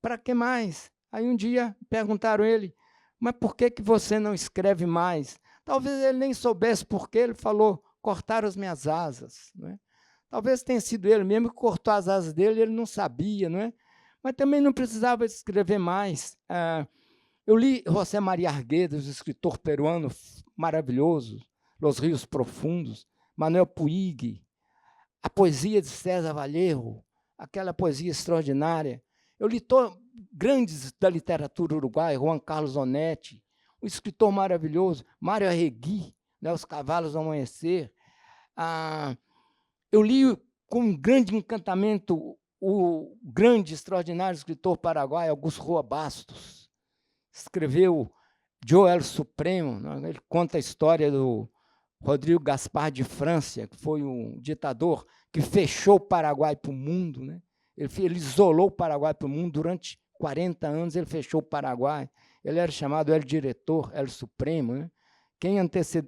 Para que mais? Aí um dia perguntaram a ele, mas por que você não escreve mais? Talvez ele nem soubesse por quê, ele falou, cortaram as minhas asas. Não é? Talvez tenha sido ele mesmo que cortou as asas dele, ele não sabia, não é? Mas também não precisava escrever mais. Eu li José Maria Arguedas, escritor peruano maravilhoso, Los Rios Profundos, Manuel Puig, a poesia de César Vallejo, aquela poesia extraordinária. Eu li grandes da literatura uruguaia, Juan Carlos Onetti, um escritor maravilhoso, Mário Arregui, né, Os Cavalos do Amanhecer. Eu li com grande encantamento o grande, extraordinário escritor paraguaio, Augusto Roa Bastos. Escreveu Joel Supremo, né, ele conta a história do Rodrigo Gaspar de França, que foi um ditador que fechou o Paraguai para o mundo, né? Ele isolou o Paraguai para o mundo durante 40 anos, ele fechou o Paraguai. Ele era chamado El Diretor, El Supremo. Né?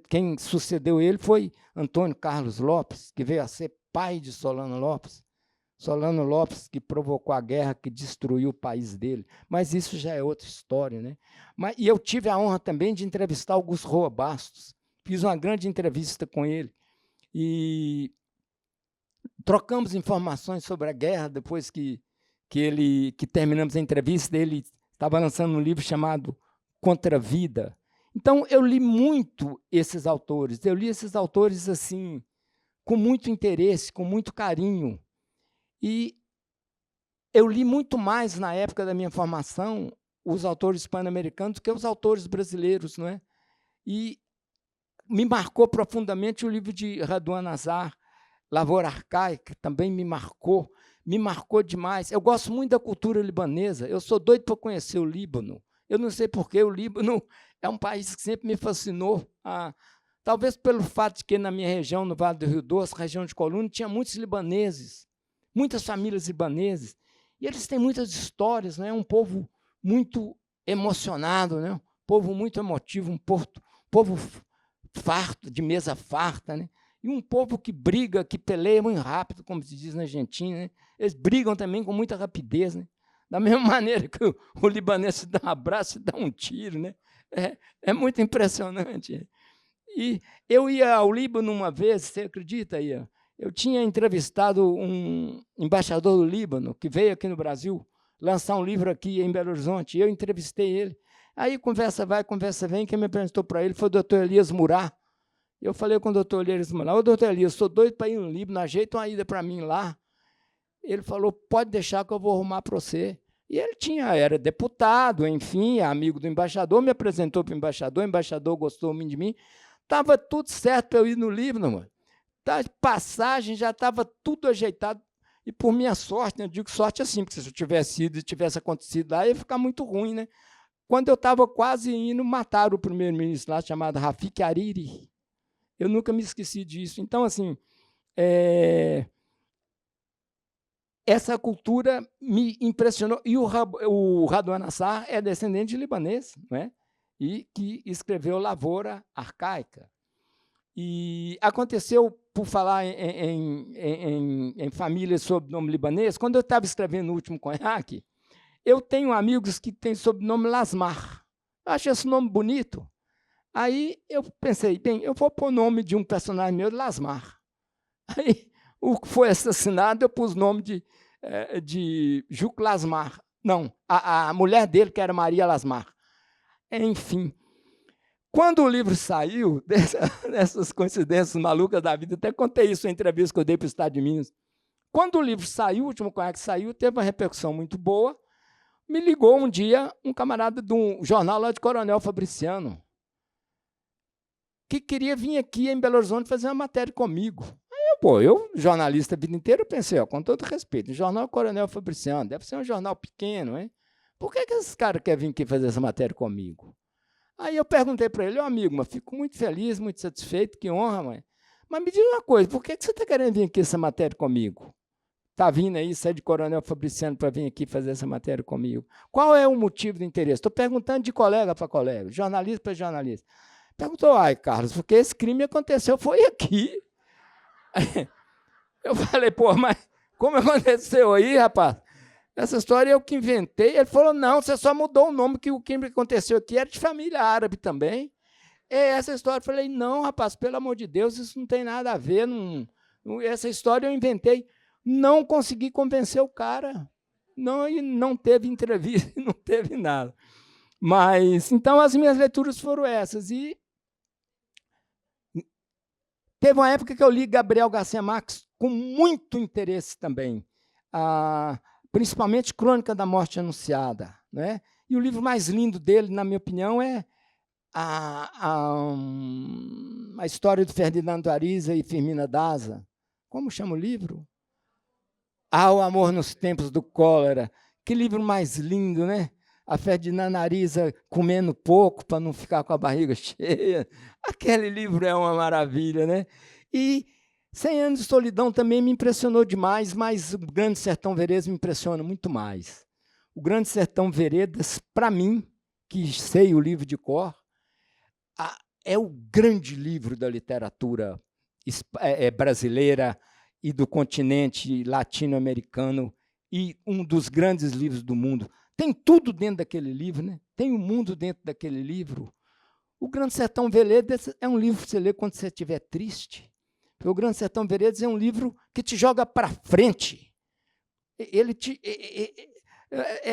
Quem sucedeu ele foi Antônio Carlos Lopes, que veio a ser pai de Solano Lopes. Solano Lopes, que provocou a guerra que destruiu o país dele. Mas isso já é outra história. Né? E eu tive a honra também de entrevistar Augusto Roa Bastos. Fiz uma grande entrevista com ele. E trocamos informações sobre a guerra depois que terminamos a entrevista. Ele estava lançando um livro chamado Contra a Vida. Então, eu li muito esses autores. Eu li esses autores assim, com muito interesse, com muito carinho. E eu li muito mais, na época da minha formação, os autores hispano-americanos do que os autores brasileiros. Não é? E me marcou profundamente o livro de Raduan Nazar, Lavoura Arcaica, também me marcou demais. Eu gosto muito da cultura libanesa, eu sou doido para conhecer o Líbano. Eu não sei por que o Líbano é um país que sempre me fascinou. Talvez pelo fato de que na minha região, no Vale do Rio Doce, região de Colônia, tinha muitos libaneses, muitas famílias libaneses, e eles têm muitas histórias, né? Um povo muito emocionado, né? Um povo muito emotivo, um povo farto, de mesa farta, né? E um povo que briga, que peleia muito rápido, como se diz na Argentina. Né? Eles brigam também com muita rapidez. Né? Da mesma maneira que o libanês se dá um abraço e dá um tiro. Né? É muito impressionante. E eu ia ao Líbano uma vez, você acredita? Eu tinha entrevistado um embaixador do Líbano, que veio aqui no Brasil, lançar um livro aqui em Belo Horizonte, e eu entrevistei ele. Aí, conversa vai, conversa vem, quem me apresentou para ele foi o doutor Elias Murat. Eu falei com o doutor Elias Murat, ô, doutor Elias, estou doido para ir no Líbano, ajeita uma ida para mim lá. Ele falou, pode deixar que eu vou arrumar para você. E ele era deputado, enfim, amigo do embaixador, me apresentou para o embaixador gostou de mim. Estava tudo certo para eu ir no Líbano, mano. Tá, passagem, já estava tudo ajeitado. E por minha sorte, né, eu digo sorte assim, porque se eu tivesse ido e tivesse acontecido lá, ia ficar muito ruim, né? Quando eu estava quase indo, mataram o primeiro-ministro lá, chamado Rafik Hariri. Eu nunca me esqueci disso. Então, assim, essa cultura me impressionou. E o Raduan Nazar é descendente de libanês, não é? E que escreveu Lavoura Arcaica. E aconteceu, por falar em famílias sob nome libanês, quando eu estava escrevendo O Último Conhaque, eu tenho amigos que têm sobrenome Lasmar. Eu acho esse nome bonito. Aí eu pensei, bem, eu vou pôr o nome de um personagem meu, Lasmar. Aí o que foi assassinado, eu pus o nome de Juco Lasmar. Não, a mulher dele, que era Maria Lasmar. Enfim, quando o livro saiu, dessas coincidências malucas da vida, até contei isso em entrevista que eu dei para o Estado de Minas. Quando o livro saiu, o último conhaque saiu, teve uma repercussão muito boa. Me ligou um dia um camarada de um jornal lá de Coronel Fabriciano, que queria vir aqui em Belo Horizonte fazer uma matéria comigo. Aí eu, jornalista a vida inteira, pensei, com todo respeito, o jornal Coronel Fabriciano, deve ser um jornal pequeno, hein? Por que esses caras querem vir aqui fazer essa matéria comigo? Aí eu perguntei para ele, amigo, mas fico muito feliz, muito satisfeito, que honra, mãe. Mas me diz uma coisa, por que você está querendo vir aqui essa matéria comigo? Está vindo aí, sai de Coronel Fabriciano para vir aqui fazer essa matéria comigo. Qual é o motivo do interesse? Estou perguntando de colega para colega, jornalista para jornalista. Perguntou, Carlos, porque esse crime aconteceu, foi aqui. Eu falei, mas como aconteceu aí, rapaz? Essa história eu que inventei. Ele falou, não, você só mudou o nome, que o crime que aconteceu aqui era de família árabe também. Essa história, eu falei, não, rapaz, pelo amor de Deus, isso não tem nada a ver. Essa história eu inventei. Não consegui convencer o cara. Não teve entrevista, não teve nada. Mas, então, as minhas leituras foram essas. E teve uma época que eu li Gabriel Garcia Marques com muito interesse também, principalmente Crônica da Morte Anunciada, né? E o livro mais lindo dele, na minha opinião, é a história do Ferdinando Ariza e Firmina Daza. Como chama o livro? O Amor nos Tempos do Cólera. Que livro mais lindo, né? A Ferdinanda Ariza comendo pouco para não ficar com a barriga cheia. Aquele livro é uma maravilha, né? E 100 Anos de Solidão também me impressionou demais, mas o Grande Sertão Veredas me impressiona muito mais. O Grande Sertão Veredas, para mim, que sei o livro de cor, é o grande livro da literatura brasileira e do continente latino-americano e um dos grandes livros do mundo. Tem tudo dentro daquele livro, né? Tem o mundo dentro daquele livro. O Grande Sertão Veredas é um livro que você lê quando você estiver triste. O Grande Sertão Veredas é um livro que te joga para frente.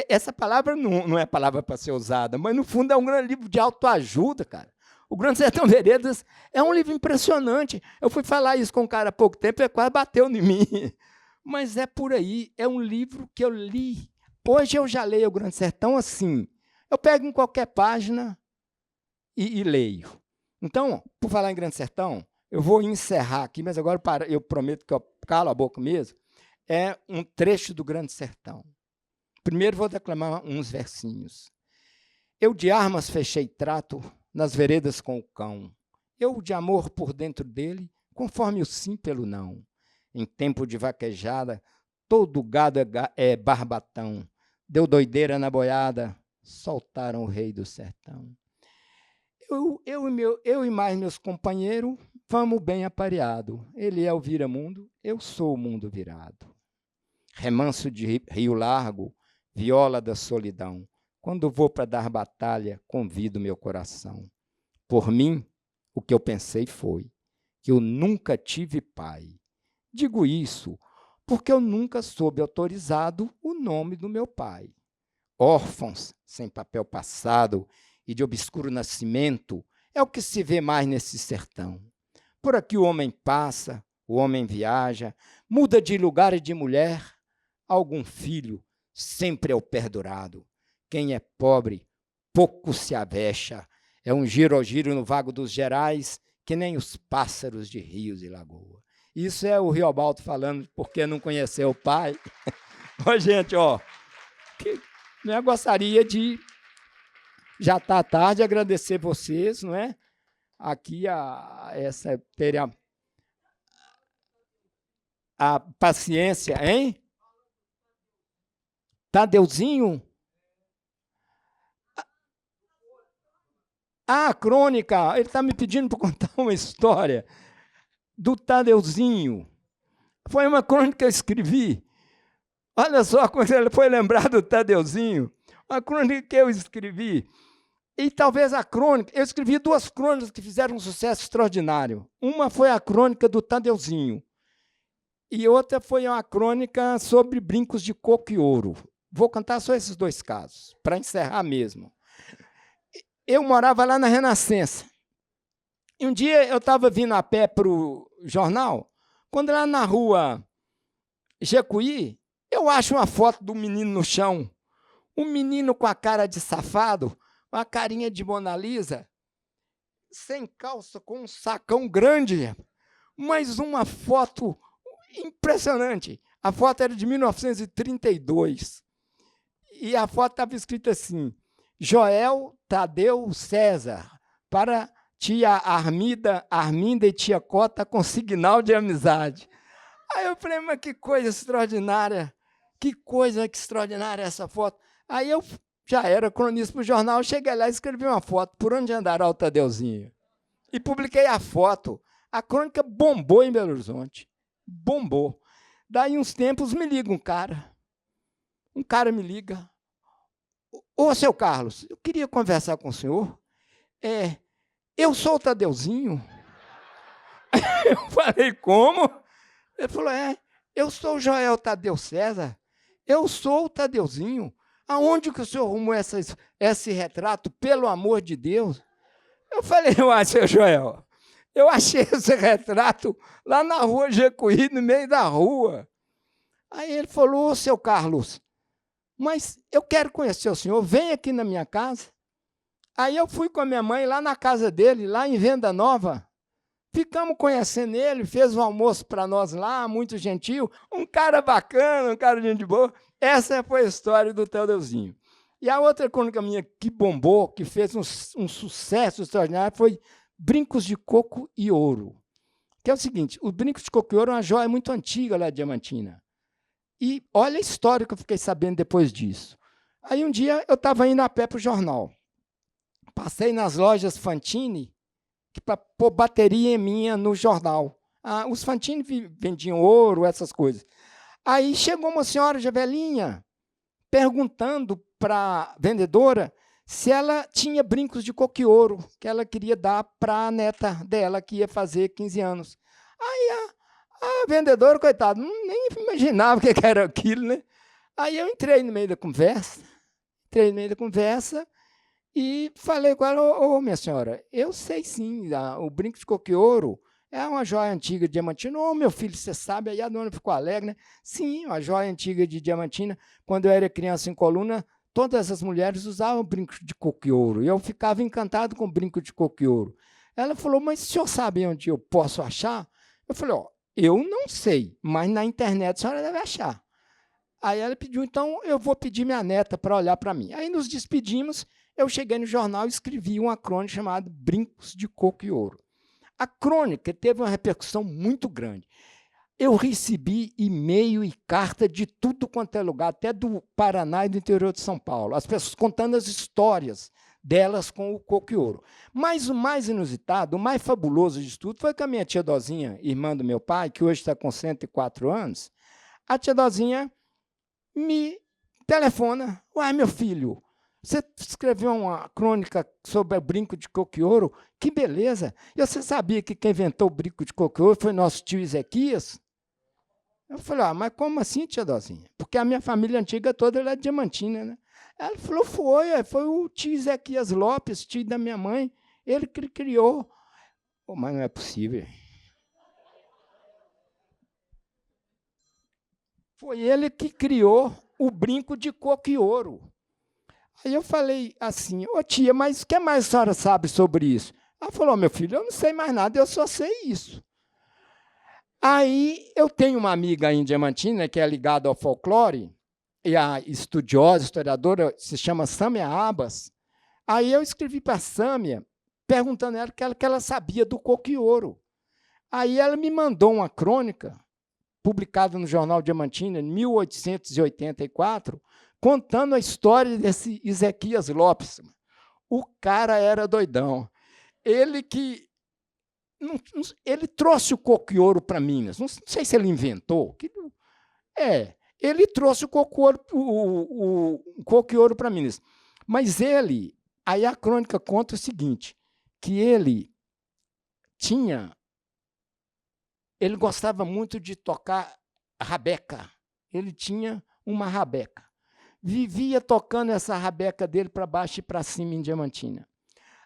Essa palavra não é palavra para ser usada, mas, no fundo, é um grande livro de autoajuda, cara. O Grande Sertão Veredas é um livro impressionante. Eu fui falar isso com um cara há pouco tempo e quase bateu em mim. Mas é por aí. É um livro que eu li. Hoje eu já leio o Grande Sertão assim. Eu pego em qualquer página e leio. Então, por falar em Grande Sertão, eu vou encerrar aqui, mas agora eu prometo que eu calo a boca mesmo. É um trecho do Grande Sertão. Primeiro vou declamar uns versinhos. Eu de armas fechei trato nas veredas com o cão. Eu de amor por dentro dele, conforme o sim pelo não. Em tempo de vaquejada, todo gado é barbatão. Deu doideira na boiada, soltaram o rei do sertão. Eu e mais meus companheiros, vamos bem apareado. Ele é o vira-mundo, eu sou o mundo virado. Remanso de rio largo, viola da solidão. Quando vou para dar batalha, convido meu coração. Por mim, o que eu pensei foi que eu nunca tive pai. Digo isso porque eu nunca soube autorizado o nome do meu pai. Órfãos, sem papel passado e de obscuro nascimento, é o que se vê mais nesse sertão. Por aqui o homem passa, o homem viaja, muda de lugar e de mulher. Algum filho sempre é o perdurado. Quem é pobre, pouco se avexa. É um giro no vago dos Gerais, que nem os pássaros de rios e lagoa. Isso é o Riobaldo falando porque não conheceu o pai. Gente, eu gostaria de, já está tarde, agradecer vocês, não é? Aqui terem a paciência, hein? Tadeuzinho? A crônica, ele está me pedindo para contar uma história do Tadeuzinho. Foi uma crônica que eu escrevi. Olha só como ele foi lembrar do Tadeuzinho. Uma crônica que eu escrevi. E talvez a crônica... Eu escrevi 2 crônicas que fizeram um sucesso extraordinário. Uma foi a crônica do Tadeuzinho. e outra foi uma crônica sobre brincos de coco e ouro. Vou contar só esses dois casos, para encerrar mesmo. Eu morava lá na Renascença. E um dia eu estava vindo a pé para o jornal, quando lá na rua Jecuí, eu acho uma foto do menino no chão. Um menino com a cara de safado, uma carinha de Mona Lisa, sem calça, com um sacão grande, mas uma foto impressionante. A foto era de 1932. E a foto estava escrita assim: Joel Tadeu César, para tia Arminda e tia Cota, com signal de amizade. Aí eu falei, mas que coisa extraordinária, que coisa extraordinária essa foto. Aí eu já era cronista para o jornal, cheguei lá e escrevi uma foto, por onde andará o Tadeuzinho? E publiquei a foto. A crônica bombou em Belo Horizonte, bombou. Daí uns tempos me liga um cara me liga. Ô, seu Carlos, eu queria conversar com o senhor. Eu sou o Tadeuzinho. Eu falei, como? Ele falou, eu sou o Joel Tadeu César. Eu sou o Tadeuzinho. Aonde que o senhor arrumou esse retrato, pelo amor de Deus? Eu falei, seu Joel, eu achei esse retrato lá na rua Jecuí, no meio da rua. Aí ele falou, seu Carlos, mas eu quero conhecer o senhor, vem aqui na minha casa. Aí eu fui com a minha mãe lá na casa dele, lá em Venda Nova. Ficamos conhecendo ele, fez um almoço para nós lá, muito gentil, um cara bacana, um cara de gente boa. Essa foi a história do Tadeuzinho. E a outra crônica minha que bombou, que fez um sucesso extraordinário, foi Brincos de Coco e Ouro. Que é o seguinte, os brincos de coco e ouro é uma joia muito antiga lá de Diamantina. E olha a história que eu fiquei sabendo depois disso. Aí um dia eu estava indo a pé para o jornal. Passei nas lojas Fantini para pôr bateria minha no jornal. Os Fantini vendiam ouro, essas coisas. Aí chegou uma senhora já velhinha, perguntando para a vendedora se ela tinha brincos de coco e ouro, que ela queria dar para a neta dela, que ia fazer 15 anos. Aí a vendedora, coitada, nem imaginava o que era aquilo, né? Aí eu entrei no meio da conversa, e falei com ela, minha senhora, eu sei sim, o brinco de coco e ouro é uma joia antiga de Diamantina. Meu filho, você sabe, aí a dona ficou alegre, né? Sim, uma joia antiga de Diamantina. Quando eu era criança em Coluna, todas as mulheres usavam brinco de coco e ouro, e eu ficava encantado com brinco de coco e ouro. Ela falou, mas o senhor sabe onde eu posso achar? Eu falei, eu não sei, mas na internet a senhora deve achar. Aí ela pediu, então eu vou pedir minha neta para olhar para mim. Aí nos despedimos, eu cheguei no jornal e escrevi uma crônica chamada Brincos de Coco e Ouro. A crônica teve uma repercussão muito grande. Eu recebi e-mail e carta de tudo quanto é lugar, até do Paraná e do interior de São Paulo, as pessoas contando as histórias delas com o coco e ouro. Mas o mais inusitado, o mais fabuloso de tudo, foi que a minha tia Dozinha, irmã do meu pai, que hoje está com 104 anos, a tia Dozinha me telefona, meu filho, você escreveu uma crônica sobre o brinco de coco e ouro? Que beleza! E você sabia que quem inventou o brinco de coco e ouro foi nosso tio Ezequias? Eu falei, mas como assim, tia Dozinha? Porque a minha família antiga toda era de Diamantina, né? Ela falou, foi o tio Ezequias Lopes, tio da minha mãe, ele que criou. Mas não é possível. Foi ele que criou o brinco de coco e ouro. Aí eu falei assim, tia, mas o que mais a senhora sabe sobre isso? Ela falou, meu filho, eu não sei mais nada, eu só sei isso. Aí eu tenho uma amiga em Diamantina, que é ligada ao folclore, e a estudiosa, historiadora, se chama Sâmia Abas. Aí eu escrevi para a Sâmia, perguntando a ela o que ela sabia do coco e ouro. Aí ela me mandou uma crônica, publicada no Jornal Diamantina, em 1884, contando a história desse Ezequias Lopes. O cara era doidão. Ele trouxe o coco e ouro para Minas. Não sei se ele inventou. Ele trouxe o coco e ouro para Minas. Mas aí a crônica conta o seguinte, que ele tinha ele gostava muito de tocar rabeca. Ele tinha uma rabeca. Vivia tocando essa rabeca dele para baixo e para cima em Diamantina.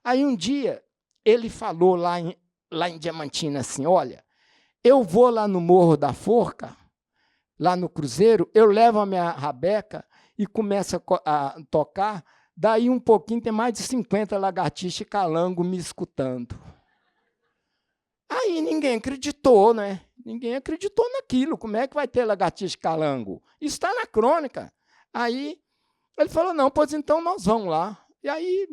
Aí um dia ele falou lá em Diamantina assim, olha, eu vou lá no Morro da Forca, lá no Cruzeiro, eu levo a minha rabeca e começo a tocar, daí um pouquinho tem mais de 50 lagartixas e calango me escutando. Aí ninguém acreditou, né? Ninguém acreditou naquilo. Como é que vai ter lagartixa e calango? Isso está na crônica. Aí ele falou, não, pois então nós vamos lá. E aí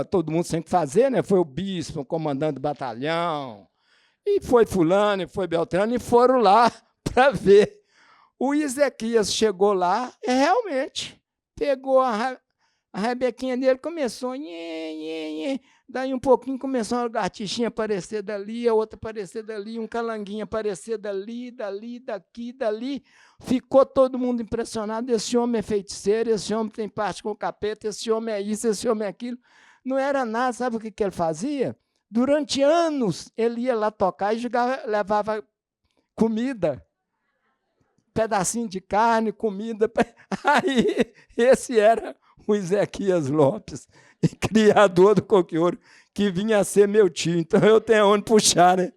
todo mundo tem que fazer, né? Foi o bispo, o comandante do batalhão, e foi fulano, e foi Beltrano, e foram lá para ver. O Ezequias chegou lá e realmente pegou a rebequinha dele, começou, daí um pouquinho começou uma lagartixinha a aparecer dali, a outra aparecer dali, um calanguinho aparecer dali, daqui, dali. Ficou todo mundo impressionado, esse homem é feiticeiro, esse homem tem parte com o capeta, esse homem é isso, esse homem é aquilo. Não era nada, sabe o que ele fazia? Durante anos, ele ia lá tocar e levava comida, pedacinho de carne, comida. Aí, esse era o Ezequias Lopes, criador do coqueiro, que vinha a ser meu tio. Então, eu tenho onde puxar, né?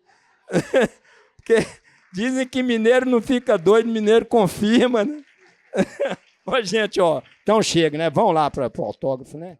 Porque dizem que mineiro não fica doido, mineiro confirma, né? Ô, gente, ó, então chega, né? Vamos lá para o autógrafo, né?